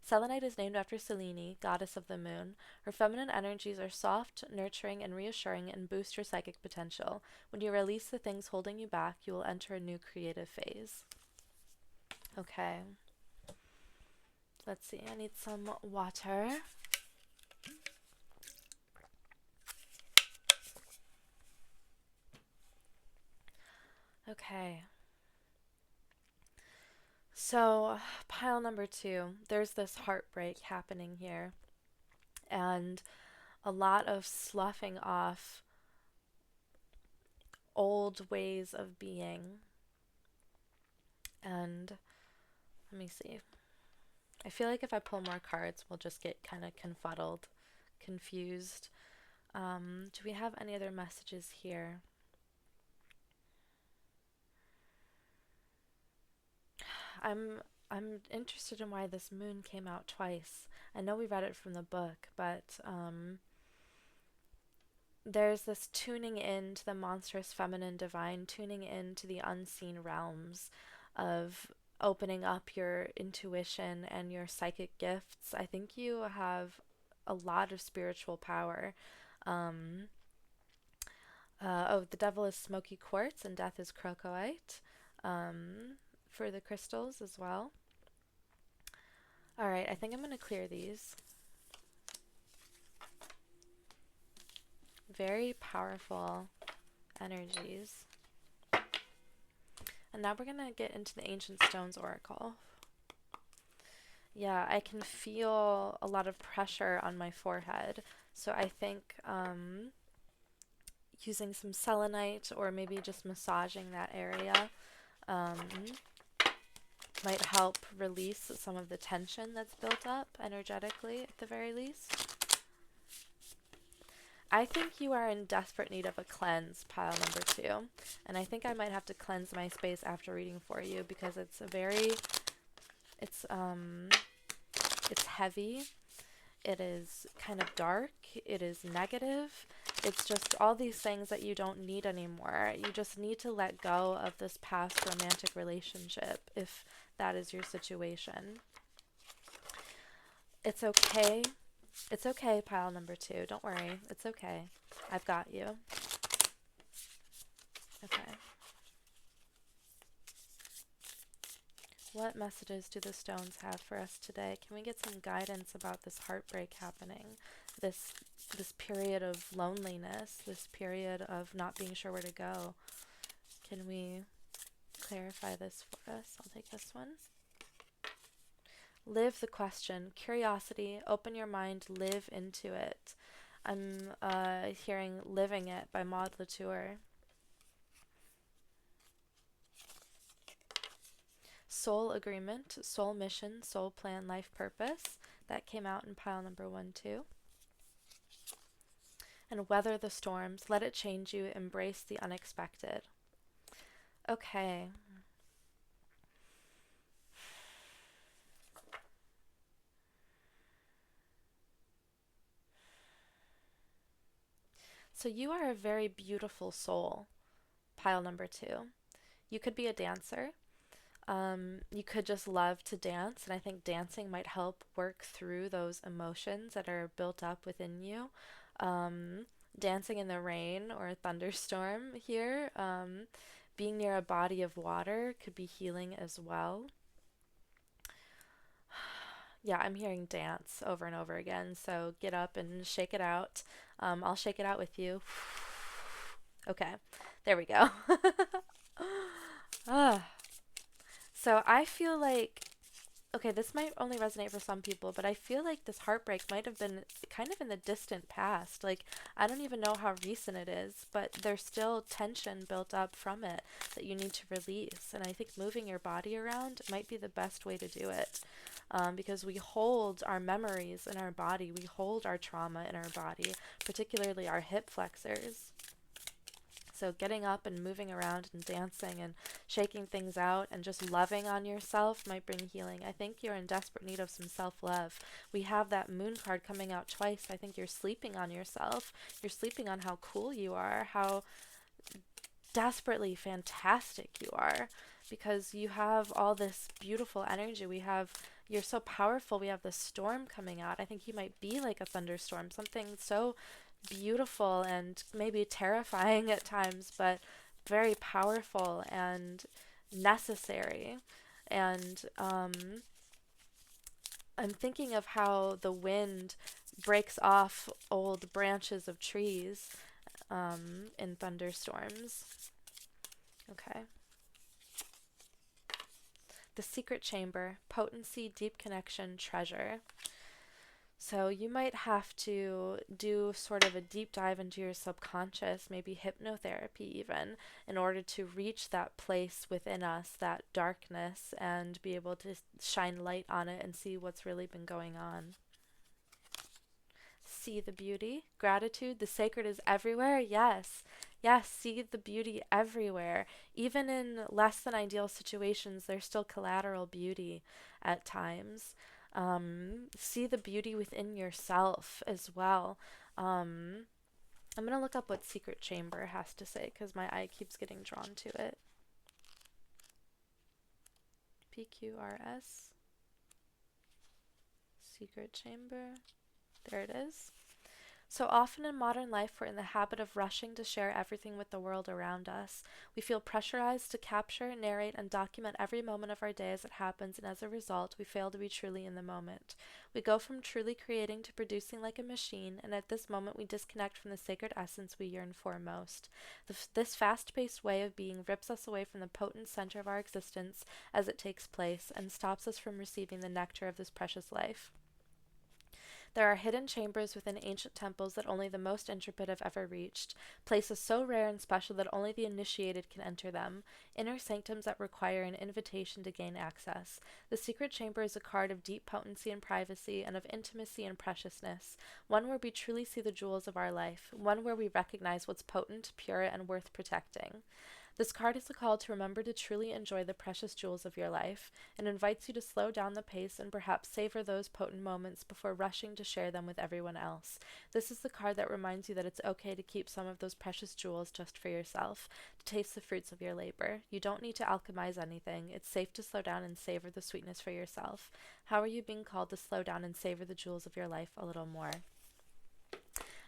Selenite is named after Selene, goddess of the moon. Her feminine energies are soft, nurturing, and reassuring and boost your psychic potential. When you release the things holding you back, you will enter a new creative phase. Okay. Let's see, I need some water. Okay. So, pile number 2, there's this heartbreak happening here, and a lot of sloughing off old ways of being. And let me see. I feel like if I pull more cards, we'll just get kind of confuddled, confused. Do we have any other messages here? I'm interested in why this moon came out twice. I know we read it from the book, but there's this tuning in to the monstrous feminine divine, tuning into the unseen realms of opening up your intuition and your psychic gifts. I think you have a lot of spiritual power. Um, the devil is smoky quartz and death is crocoite, for the crystals as well. All right, I think I'm going to clear these. Very powerful energies. And now we're going to get into the Ancient Stones Oracle. Yeah, I can feel a lot of pressure on my forehead. So I think using some selenite or maybe just massaging that area might help release some of the tension that's built up energetically at the very least. I think you are in desperate need of a cleanse, pile number 2. And I think I might have to cleanse my space after reading for you because it's it's heavy. It is kind of dark. It is negative. It's just all these things that you don't need anymore. You just need to let go of this past romantic relationship if that is your situation. It's okay. It's okay, pile number 2. Don't worry. It's okay. I've got you. Okay. What messages do the stones have for us today? Can we get some guidance about this heartbreak happening? This period of loneliness, this period of not being sure where to go. Can we clarify this for us? I'll take this one. Live the question. Curiosity. Open your mind. Live into it. I'm hearing Living It by Maud Latour. Soul Agreement, Soul Mission, Soul Plan, Life Purpose. That came out in pile number 1, too. And Weather the Storms. Let it change you. Embrace the unexpected. Okay. So you are a very beautiful soul, pile number 2. You could be a dancer. You could just love to dance, and I think dancing might help work through those emotions that are built up within you. Dancing in the rain or a thunderstorm here, being near a body of water could be healing as well. Yeah, I'm hearing dance over and over again, so get up and shake it out. I'll shake it out with you. Okay, there we go. Ah. So I feel like, okay, this might only resonate for some people, but I feel like this heartbreak might have been kind of in the distant past. Like, I don't even know how recent it is, but there's still tension built up from it that you need to release. And I think moving your body around might be the best way to do it. Because we hold our memories in our body, we hold our trauma in our body, particularly our hip flexors. So getting up and moving around and dancing and shaking things out and just loving on yourself might bring healing. I think you're in desperate need of some self-love. We have that moon card coming out twice. I think you're sleeping on yourself. You're sleeping on how cool you are, how desperately fantastic you are, because you have all this beautiful energy. You're so powerful. We have the storm coming out. I think you might be like a thunderstorm, something so beautiful and maybe terrifying at times, but very powerful and necessary. And I'm thinking of how the wind breaks off old branches of trees in thunderstorms. Okay. The secret chamber, potency, deep connection, treasure. So you might have to do sort of a deep dive into your subconscious, maybe hypnotherapy even, in order to reach that place within us, that darkness, and be able to shine light on it and see what's really been going on. See the beauty, gratitude, the sacred is everywhere. Yes, yes, see the beauty everywhere. Even in less than ideal situations, there's still collateral beauty at times. See the beauty within yourself as well. I'm going to look up what Secret Chamber has to say because my eye keeps getting drawn to it. PQRS. Secret Chamber. There it is. So often in modern life, we're in the habit of rushing to share everything with the world around us. We feel pressurized to capture, narrate, and document every moment of our day as it happens, and as a result, we fail to be truly in the moment. We go from truly creating to producing like a machine, and at this moment, we disconnect from the sacred essence we yearn for most. This fast-paced way of being rips us away from the potent center of our existence as it takes place, and stops us from receiving the nectar of this precious life. There are hidden chambers within ancient temples that only the most intrepid have ever reached, places so rare and special that only the initiated can enter them, inner sanctums that require an invitation to gain access. The secret chamber is a card of deep potency and privacy, and of intimacy and preciousness, one where we truly see the jewels of our life, one where we recognize what's potent, pure, and worth protecting. This card is a call to remember to truly enjoy the precious jewels of your life, and invites you to slow down the pace and perhaps savor those potent moments before rushing to share them with everyone else. This is the card that reminds you that it's okay to keep some of those precious jewels just for yourself, to taste the fruits of your labor. You don't need to alchemize anything. It's safe to slow down and savor the sweetness for yourself. How are you being called to slow down and savor the jewels of your life a little more?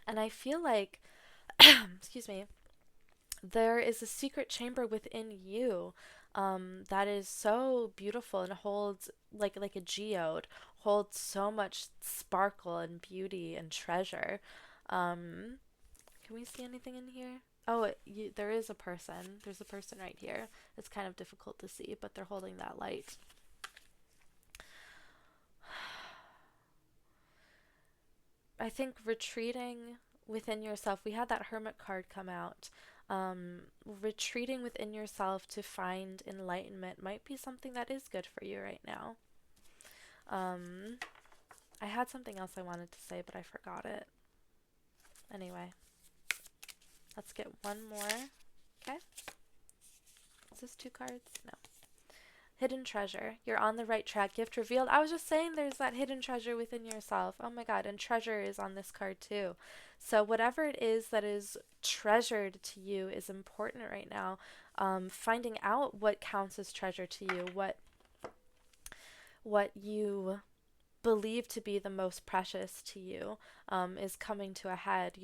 And I feel like, excuse me, there is a secret chamber within you that is so beautiful and holds like a geode, holds so much sparkle and beauty and treasure. Um, can we see anything in here? Oh, there is a person. There's a person right here. It's kind of difficult to see, but they're holding that light. I think retreating within yourself, we had that Hermit card come out. Retreating within yourself to find enlightenment might be something that is good for you right now. Um, I had something else I wanted to say, but I forgot it. Anyway, let's get one more. Okay. Is this two cards? No. Hidden treasure. You're on the right track. Gift revealed. I was just saying there's that hidden treasure within yourself. Oh my god. And treasure is on this card too. So whatever it is that is treasured to you is important right now. Finding out what counts as treasure to you, what you believe to be the most precious to you is coming to a head.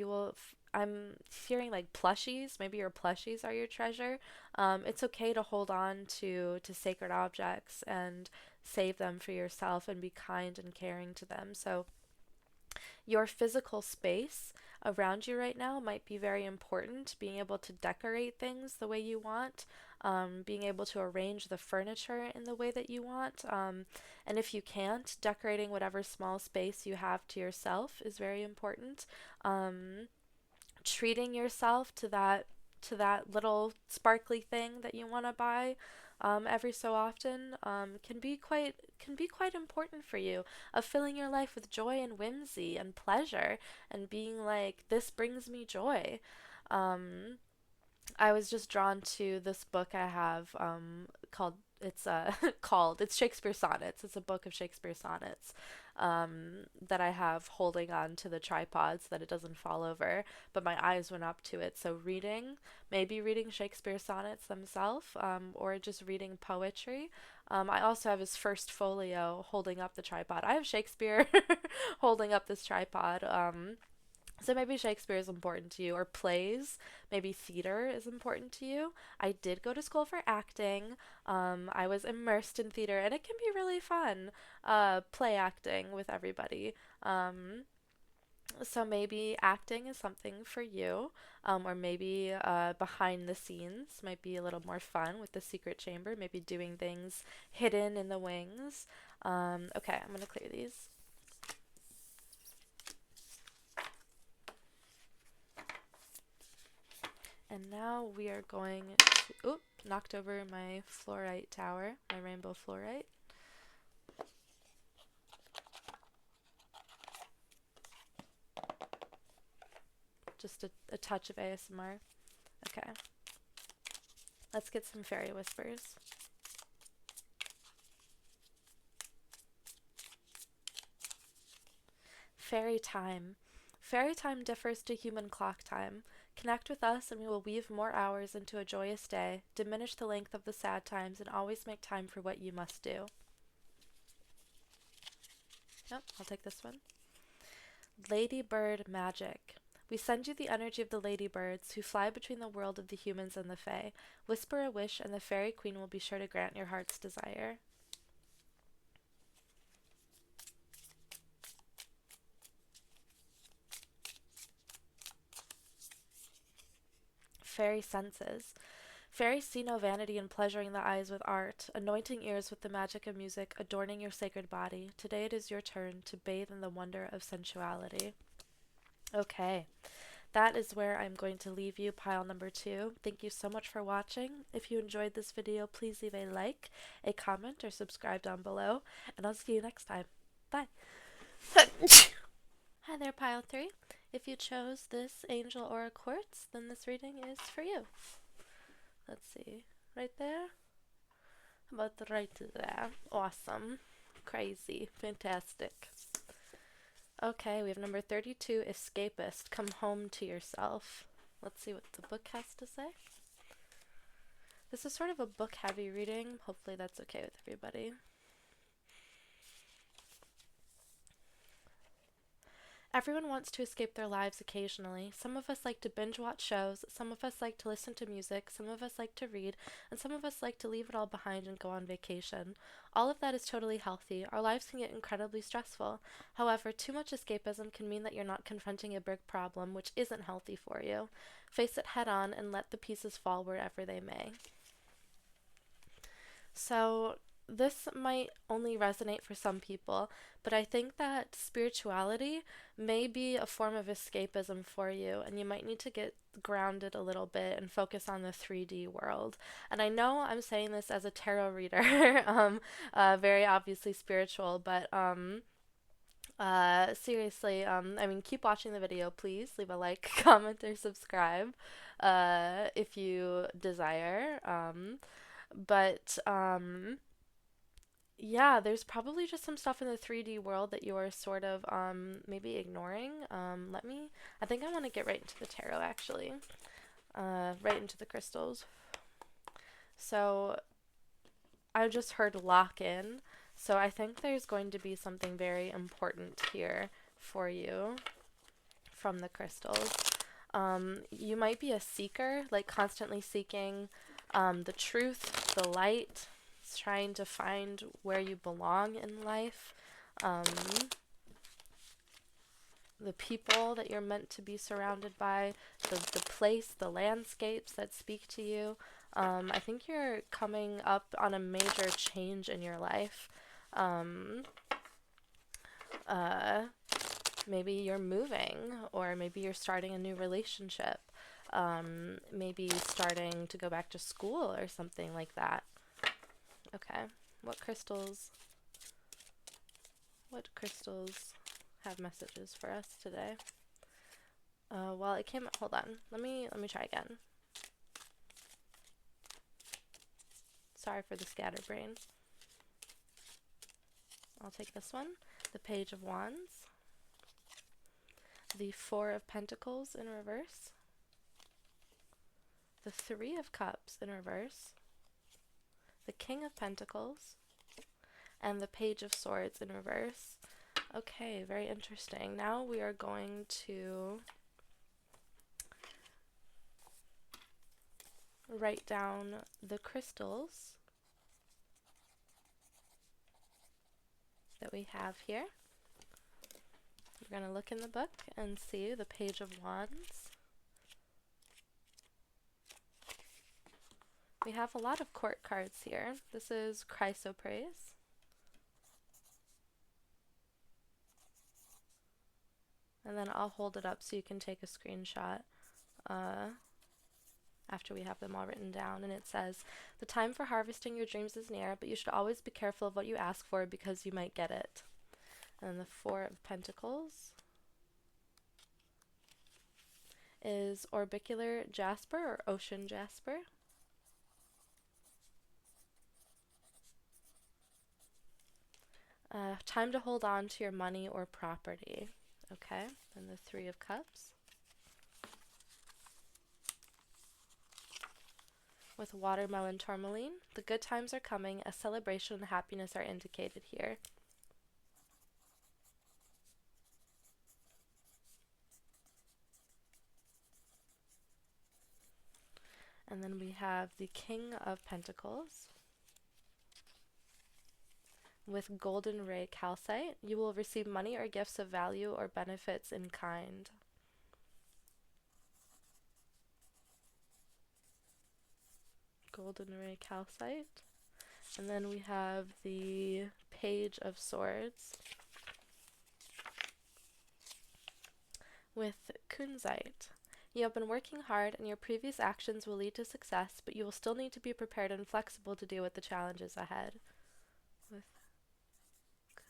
I'm hearing like plushies. Maybe your plushies are your treasure. It's okay to hold on to sacred objects and save them for yourself and be kind and caring to them. So your physical space around you right now might be very important. Being able to decorate things the way you want, being able to arrange the furniture in the way that you want. And if you can't, decorating whatever small space you have to yourself is very important. Treating yourself to that little sparkly thing that you want to buy every so often can be quite important for you, of filling your life with joy and whimsy and pleasure and being like, this brings me joy. um, I was just drawn to this book I have called it's called it's Shakespeare Sonnets. It's a book of Shakespeare sonnets that I have holding on to the tripod so that it doesn't fall over. But my eyes went up to it, so maybe reading Shakespeare sonnets themselves, or just reading poetry. I also have his first folio holding up the tripod. I have Shakespeare holding up this tripod. So maybe Shakespeare is important to you, or plays, maybe theater is important to you. I did go to school for acting. I was immersed in theater, and it can be really fun, play acting with everybody. Um, so maybe acting is something for you, or maybe behind the scenes might be a little more fun with the secret chamber, maybe doing things hidden in the wings. Okay, I'm gonna clear these. And now we are going to, oop, knocked over my fluorite tower, my rainbow fluorite. Just a touch of ASMR. Okay, let's get some fairy whispers. Fairy time. Fairy time differs to human clock time. Connect with us and we will weave more hours into a joyous day, diminish the length of the sad times, and always make time for what you must do. Yep, I'll take this one. Ladybird magic. We send you the energy of the ladybirds who fly between the world of the humans and the fae. Whisper a wish and the fairy queen will be sure to grant your heart's desire. Fairy senses. Fairies see no vanity in pleasuring the eyes with art, anointing ears with the magic of music, adorning your sacred body. Today it is your turn to bathe in the wonder of sensuality. Okay, that is where I'm going to leave you, pile number 2. Thank you so much for watching. If you enjoyed this video, please leave a like, a comment, or subscribe down below, and I'll see you next time. Bye. Hi there, pile 3. If you chose this angel or a quartz, then this reading is for you. Let's see. Right there? How about right there? Awesome. Crazy. Fantastic. Okay, we have number 32, Escapist. Come home to yourself. Let's see what the book has to say. This is sort of a book-heavy reading. Hopefully that's okay with everybody. Everyone wants to escape their lives occasionally. Some of us like to binge watch shows, some of us like to listen to music, some of us like to read, and some of us like to leave it all behind and go on vacation. All of that is totally healthy. Our lives can get incredibly stressful. However, too much escapism can mean that you're not confronting a big problem, which isn't healthy for you. Face it head on and let the pieces fall wherever they may. So, this might only resonate for some people, but I think that spirituality may be a form of escapism for you, and you might need to get grounded a little bit and focus on the 3D world. And I know I'm saying this as a tarot reader, very obviously spiritual, but seriously, I mean, keep watching the video, please. Leave a like, comment, or subscribe if you desire. But yeah, there's probably just some stuff in the 3D world that you are sort of maybe ignoring. I think I want to get right into the tarot actually. Right into the crystals. So I just heard lock in. So I think there's going to be something very important here for you from the crystals. You might be a seeker, like constantly seeking the truth, the light, trying to find where you belong in life, the people that you're meant to be surrounded by, the place, the landscapes that speak to you. I think you're coming up on a major change in your life. Maybe you're moving, or maybe you're starting a new relationship. Maybe starting to go back to school or something like that. Okay, what crystals have messages for us today? Well, it came, hold on, let me try again. Sorry for the scatterbrain. I'll take this one, the Page of Wands, the Four of Pentacles in reverse, the Three of Cups in reverse, the King of Pentacles, and the Page of Swords in reverse. Okay, very interesting. Now we are going to write down the crystals that we have here. We're going to look in the book and see the Page of Wands. We have a lot of court cards here. This is chrysoprase. And then I'll hold it up so you can take a screenshot after we have them all written down. And it says, the time for harvesting your dreams is near, but you should always be careful of what you ask for because you might get it. And then the Four of Pentacles is orbicular jasper or ocean jasper. Time to hold on to your money or property. Okay, and the Three of Cups with watermelon tourmaline. The good times are coming. A celebration and happiness are indicated here. And then we have the King of Pentacles with golden ray calcite. You will receive money or gifts of value or benefits in kind. Golden ray calcite. And then we have the Page of Swords with kunzite. You have been working hard and your previous actions will lead to success, but you will still need to be prepared and flexible to deal with the challenges ahead. With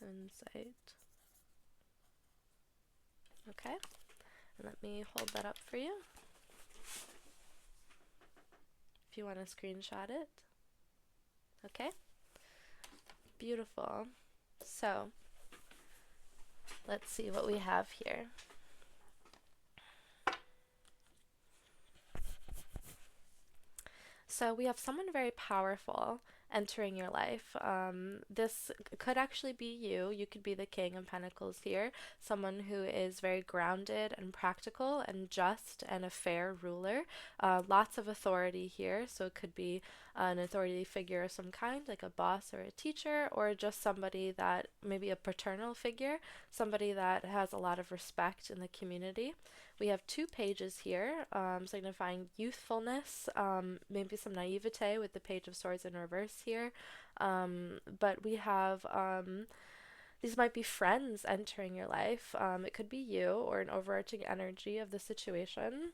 kunzite. Okay, and let me hold that up for you if you want to screenshot it. Okay, beautiful. So let's see what we have here. So we have someone very powerful entering your life. This could actually be you. You could be the King of Pentacles here. Someone who is very grounded and practical and just and a fair ruler. Lots of authority here. So it could be an authority figure of some kind, like a boss or a teacher, or just somebody that, maybe a paternal figure, somebody that has a lot of respect in the community. We have two pages here, signifying youthfulness, maybe some naivete with the Page of Swords in reverse here. But we have, these might be friends entering your life. It could be you or an overarching energy of the situation.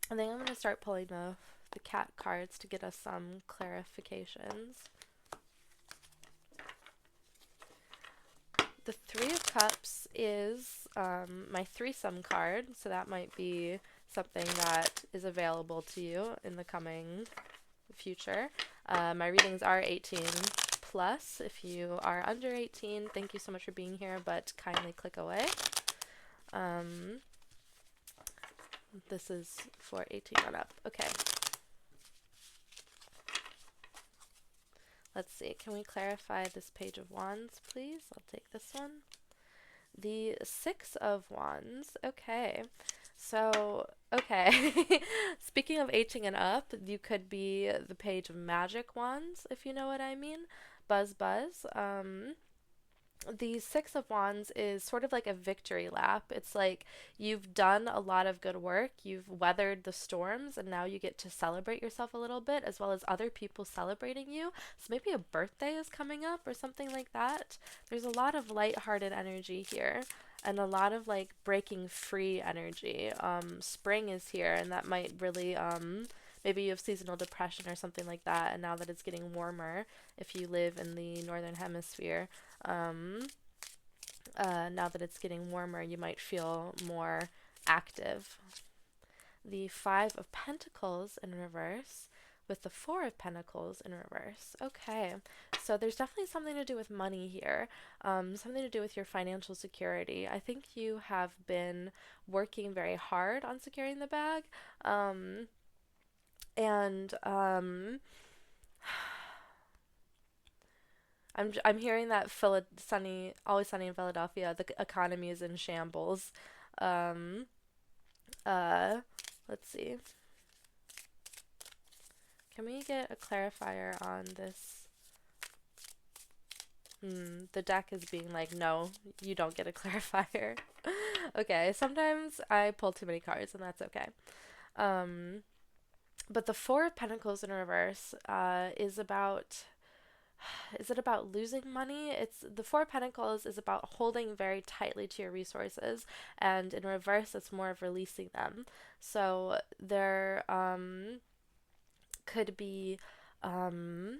I think I'm going to start pulling the cat cards to get us some clarifications. The Three of Cups is my threesome card, so that might be something that is available to you in the coming future. My readings are 18 plus. If you are under 18, thank you so much for being here, but kindly click away. This is for 18 and up. Okay. Let's see, can we clarify this Page of Wands, please? I'll take this one. The Six of Wands. Okay. So, okay. Speaking of aging and up, you could be the Page of Magic Wands, if you know what I mean. Buzz, buzz. The Six of Wands is sort of like a victory lap. It's like you've done a lot of good work, you've weathered the storms, and now you get to celebrate yourself a little bit, as well as other people celebrating you. So maybe a birthday is coming up or something like that. There's a lot of lighthearted energy here and a lot of like breaking free energy. Spring is here, and that might really maybe you have seasonal depression or something like that, and now that it's getting warmer, if you live in the northern hemisphere, now that it's getting warmer, you might feel more active. The Five of Pentacles in reverse with the Four of Pentacles in reverse. Okay, so there's definitely something to do with money here, something to do with your financial security. I think you have been working very hard on securing the bag, and I'm hearing that Always Sunny in Philadelphia, the economy is in shambles. Um, uh, let's see. Can we get a clarifier on this? The deck is being like, no, you don't get a clarifier. Okay, sometimes I pull too many cards, and that's okay. Um, but the Four of Pentacles in reverse is about. Is it about losing money? It's the Four of Pentacles is about holding very tightly to your resources, and in reverse, it's more of releasing them. So there could be um,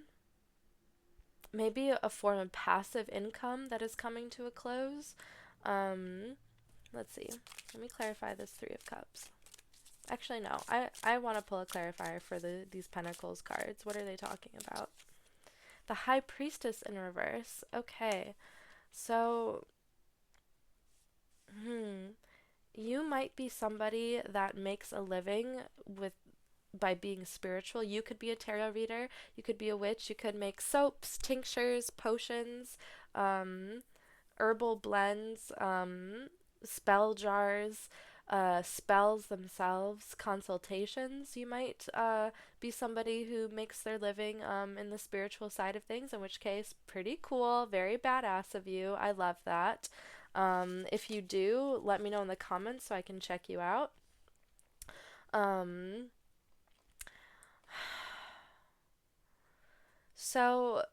maybe a form of passive income that is coming to a close. Um, let's see. Let me clarify this Three of Cups. Actually, no. I want to pull a clarifier for these Pentacles cards. What are they talking about? The High Priestess in reverse. Okay. So, you might be somebody that makes a living with by being spiritual. You could be a tarot reader, you could be a witch, you could make soaps, tinctures, potions, um, herbal blends, spell jars, spells themselves, consultations. You might be somebody who makes their living in the spiritual side of things, in which case, pretty cool, very badass of you. I love that. If you do, let me know in the comments so I can check you out. Um, so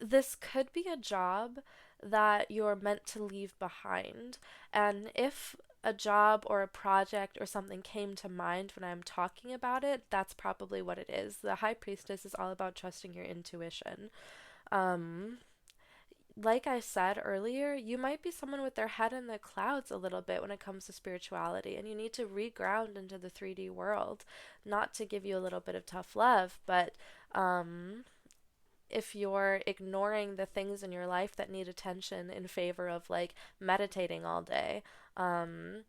this could be a job that you're meant to leave behind. And if a job or a project or something came to mind when I'm talking about it, that's probably what it is. The High Priestess is all about trusting your intuition. Um, like I said earlier, you might be someone with their head in the clouds a little bit when it comes to spirituality, and you need to reground into the 3D world. Not to give you a little bit of tough love, but if you're ignoring the things in your life that need attention in favor of like meditating all day, um,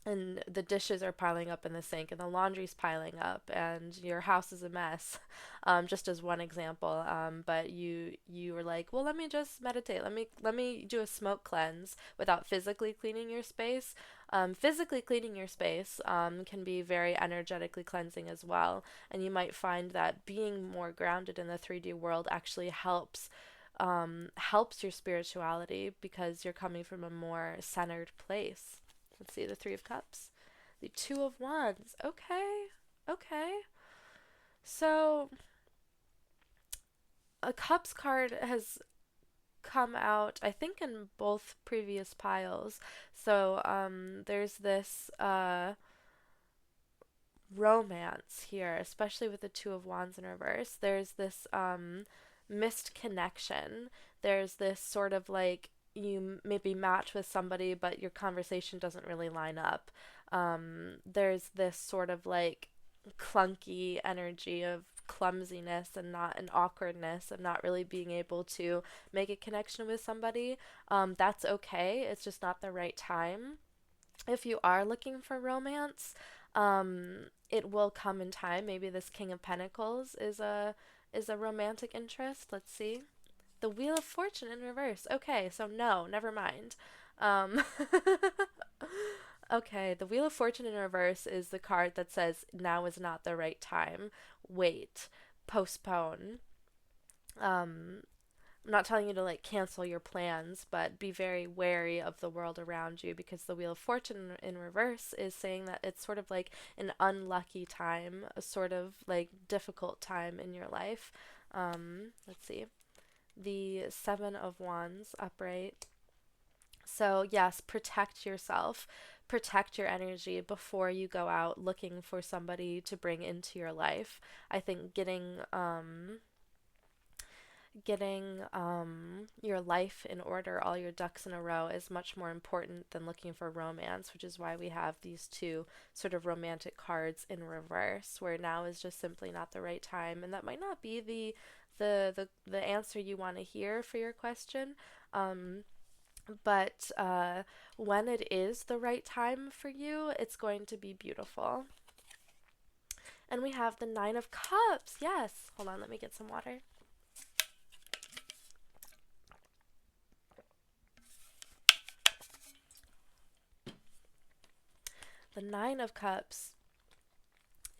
and the dishes are piling up in the sink and the laundry's piling up and your house is a mess, just as one example, but you were like, well, let me just meditate, let me do a smoke cleanse without physically cleaning your space. Physically cleaning your space can be very energetically cleansing as well, and you might find that being more grounded in the 3D world actually helps your spirituality because you're coming from a more centered place. Let's see, the Three of Cups. The Two of Wands. Okay. Okay. So, a Cups card has come out, I think, in both previous piles. So, there's this romance here, especially with the Two of Wands in reverse. There's this missed connection. There's this sort of like you maybe match with somebody, but your conversation doesn't really line up. There's this sort of like clunky energy of clumsiness and not an awkwardness of not really being able to make a connection with somebody. That's okay. It's just not the right time. If you are looking for romance, it will come in time. Maybe this King of Pentacles is a romantic interest. Let's see. The Wheel of Fortune in reverse. Okay, so no, never mind. Um, okay, the Wheel of Fortune in reverse is the card that says now is not the right time. Wait, postpone. Um, I'm not telling you to like cancel your plans, but be very wary of the world around you because the Wheel of Fortune in reverse is saying that it's sort of like an unlucky time, a sort of like difficult time in your life. Let's see. The Seven of Wands upright. So, yes, protect yourself, protect your energy before you go out looking for somebody to bring into your life. I think getting your life in order, all your ducks in a row, is much more important than looking for romance, which is why we have these two sort of romantic cards in reverse, where now is just simply not the right time, and that might not be the answer you want to hear for your question. Um, but when it is the right time for you, it's going to be beautiful. And we have the Nine of Cups. Yes. Hold on, let me get some water. The Nine of Cups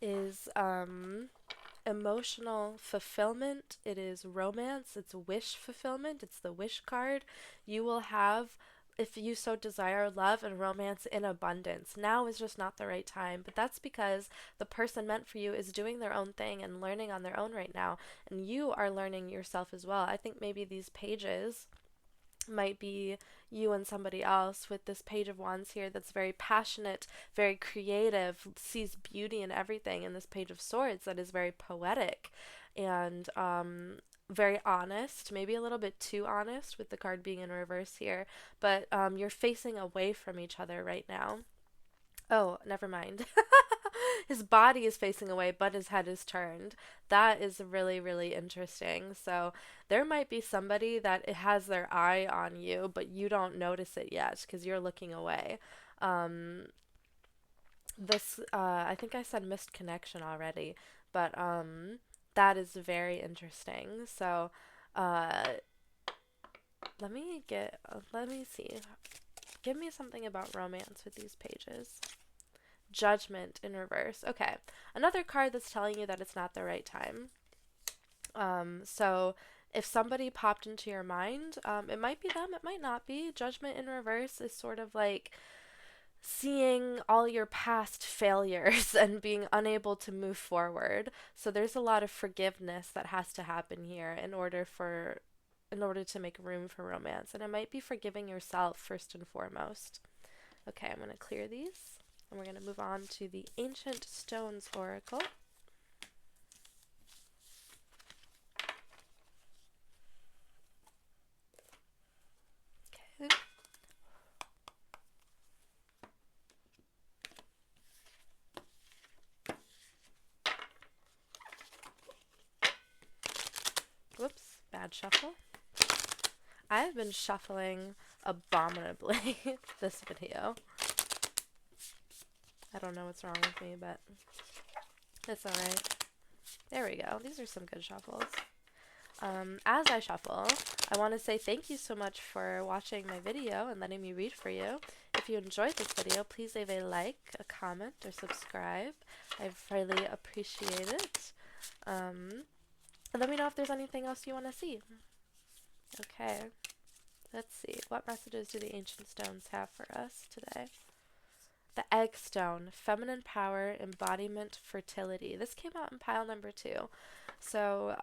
is emotional fulfillment. It is romance. It's wish fulfillment. It's the wish card. You will have, if you so desire, love and romance in abundance. Now is just not the right time, but that's because the person meant for you is doing their own thing and learning on their own right now, and you are learning yourself as well. I think maybe these pages might be you and somebody else, with this Page of Wands here that's very passionate, very creative, sees beauty in everything, and this Page of Swords that is very poetic and very honest, maybe a little bit too honest with the card being in reverse here, but you're facing away from each other right now. Oh, never mind. His body is facing away, but his head is turned. That is really, really interesting. So there might be somebody that it has their eye on you, but you don't notice it yet because you're looking away. Um, I think I said missed connection already, but that is very interesting. So uh, let me see. Give me something about romance with these pages. Judgment in reverse. Okay. Another card that's telling you that it's not the right time. So if somebody popped into your mind, it might be them, it might not be. Judgment in reverse is sort of like seeing all your past failures and being unable to move forward. So there's a lot of forgiveness that has to happen here in order to make room for romance. And it might be forgiving yourself first and foremost. Okay, I'm going to clear these. And we're going to move on to the Ancient Stones Oracle. Okay. Whoops, bad shuffle. I've been shuffling abominably this video. I don't know what's wrong with me, but it's alright. There we go. These are some good shuffles. As I shuffle, I want to say thank you so much for watching my video and letting me read for you. If you enjoyed this video, please leave a like, a comment, or subscribe. I really appreciate it. And let me know if there's anything else you want to see. Okay. Let's see. What messages do the Ancient Stones have for us today? The Egg Stone, feminine power, embodiment, fertility. This came out in pile number 2. So,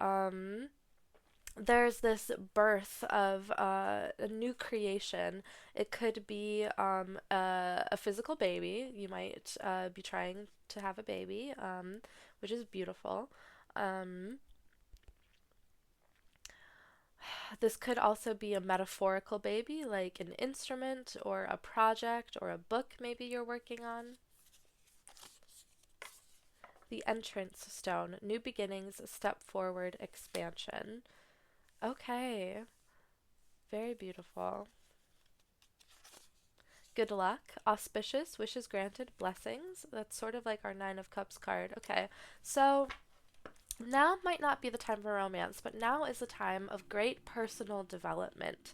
there's this birth of a new creation. It could be a physical baby. You might be trying to have a baby, which is beautiful. This could also be a metaphorical baby, like an instrument or a project or a book maybe you're working on. The Entrance Stone, new beginnings, step forward, expansion. Okay, very beautiful. Good luck, auspicious, wishes granted, blessings. That's sort of like our Nine of Cups card. Okay, so now might not be the time for romance, but now is the time of great personal development,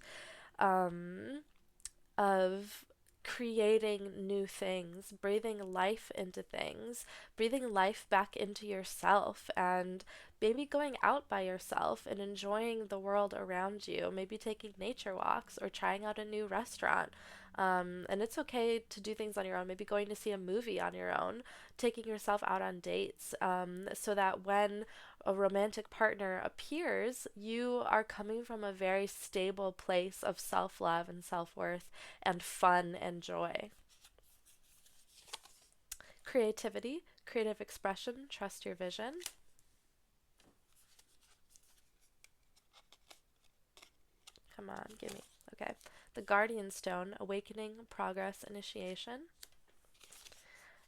of creating new things, breathing life into things, breathing life back into yourself, and maybe going out by yourself and enjoying the world around you, maybe taking nature walks or trying out a new restaurant. And it's okay to do things on your own, maybe going to see a movie on your own, taking yourself out on dates, so that when a romantic partner appears, you are coming from a very stable place of self-love and self-worth and fun and joy. Creativity, creative expression, trust your vision. Come on, give me. Okay. The Guardian Stone, awakening, progress, initiation.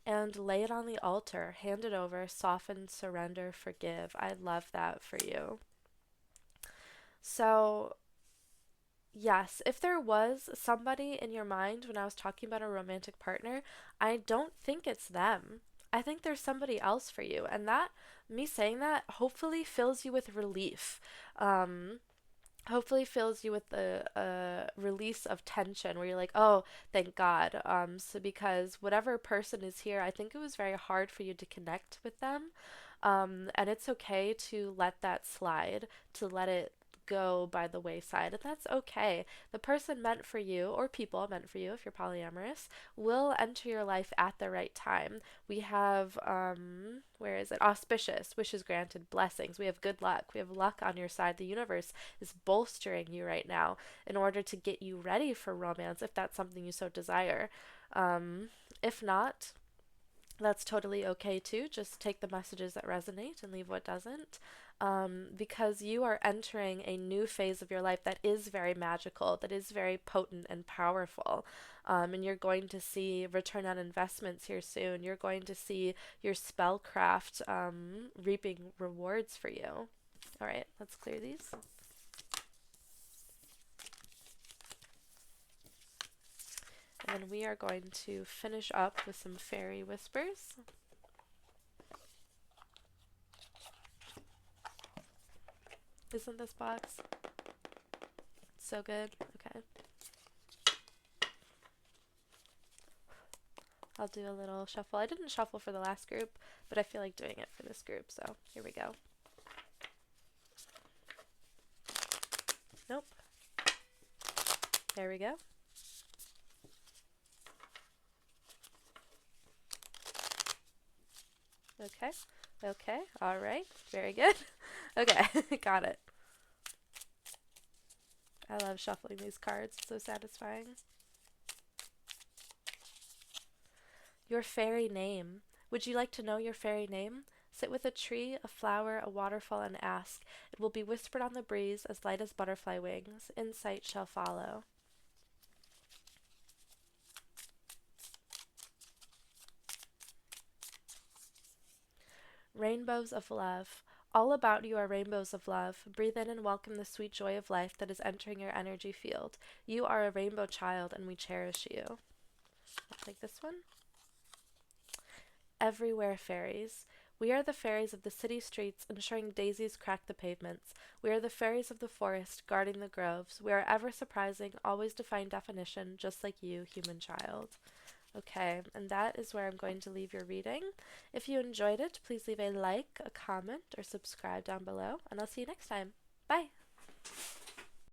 And lay it on the altar, hand it over, soften, surrender, forgive. I love that for you. So, yes, if there was somebody in your mind when I was talking about a romantic partner, I don't think it's them. I think there's somebody else for you. And that, me saying that, hopefully fills you with relief. hopefully fills you with a release of tension where you're like, oh, thank God. So because whatever person is here, I think it was very hard for you to connect with them. And it's okay to let that slide, to let it go by the wayside, and that's okay. The person meant for you, or people meant for you if you're polyamorous, will enter your life at the right time. We have, where is it? Auspicious, wishes granted, blessings. We have good luck. We have luck on your side. The universe is bolstering you right now in order to get you ready for romance if that's something you so desire. Um, if not, that's totally okay too. Just take the messages that resonate and leave what doesn't. Because you are entering a new phase of your life that is very magical, that is very potent and powerful. And you're going to see return on investments here soon. You're going to see your spellcraft reaping rewards for you. All right, let's clear these. And we are going to finish up with some Faery Whispers. Isn't this box so good? Okay. I'll do a little shuffle. I didn't shuffle for the last group, but I feel like doing it for this group, so here we go. Nope. There we go. Okay. Okay. All right. Very good. Okay. Got it. I love shuffling these cards. It's so satisfying. Your fairy name. Would you like to know your fairy name? Sit with a tree, a flower, a waterfall, and ask. It will be whispered on the breeze as light as butterfly wings. Insight shall follow. Rainbows of love. All about you are rainbows of love. Breathe in and welcome the sweet joy of life that is entering your energy field. You are a rainbow child and we cherish you. I'll take this one. Everywhere fairies. We are the fairies of the city streets, ensuring daisies crack the pavements. We are the fairies of the forest, guarding the groves. We are ever surprising, always defying definition, just like you, human child. Okay, and that is where I'm going to leave your reading. If you enjoyed it, please leave a like, a comment, or subscribe down below, and I'll see you next time. Bye!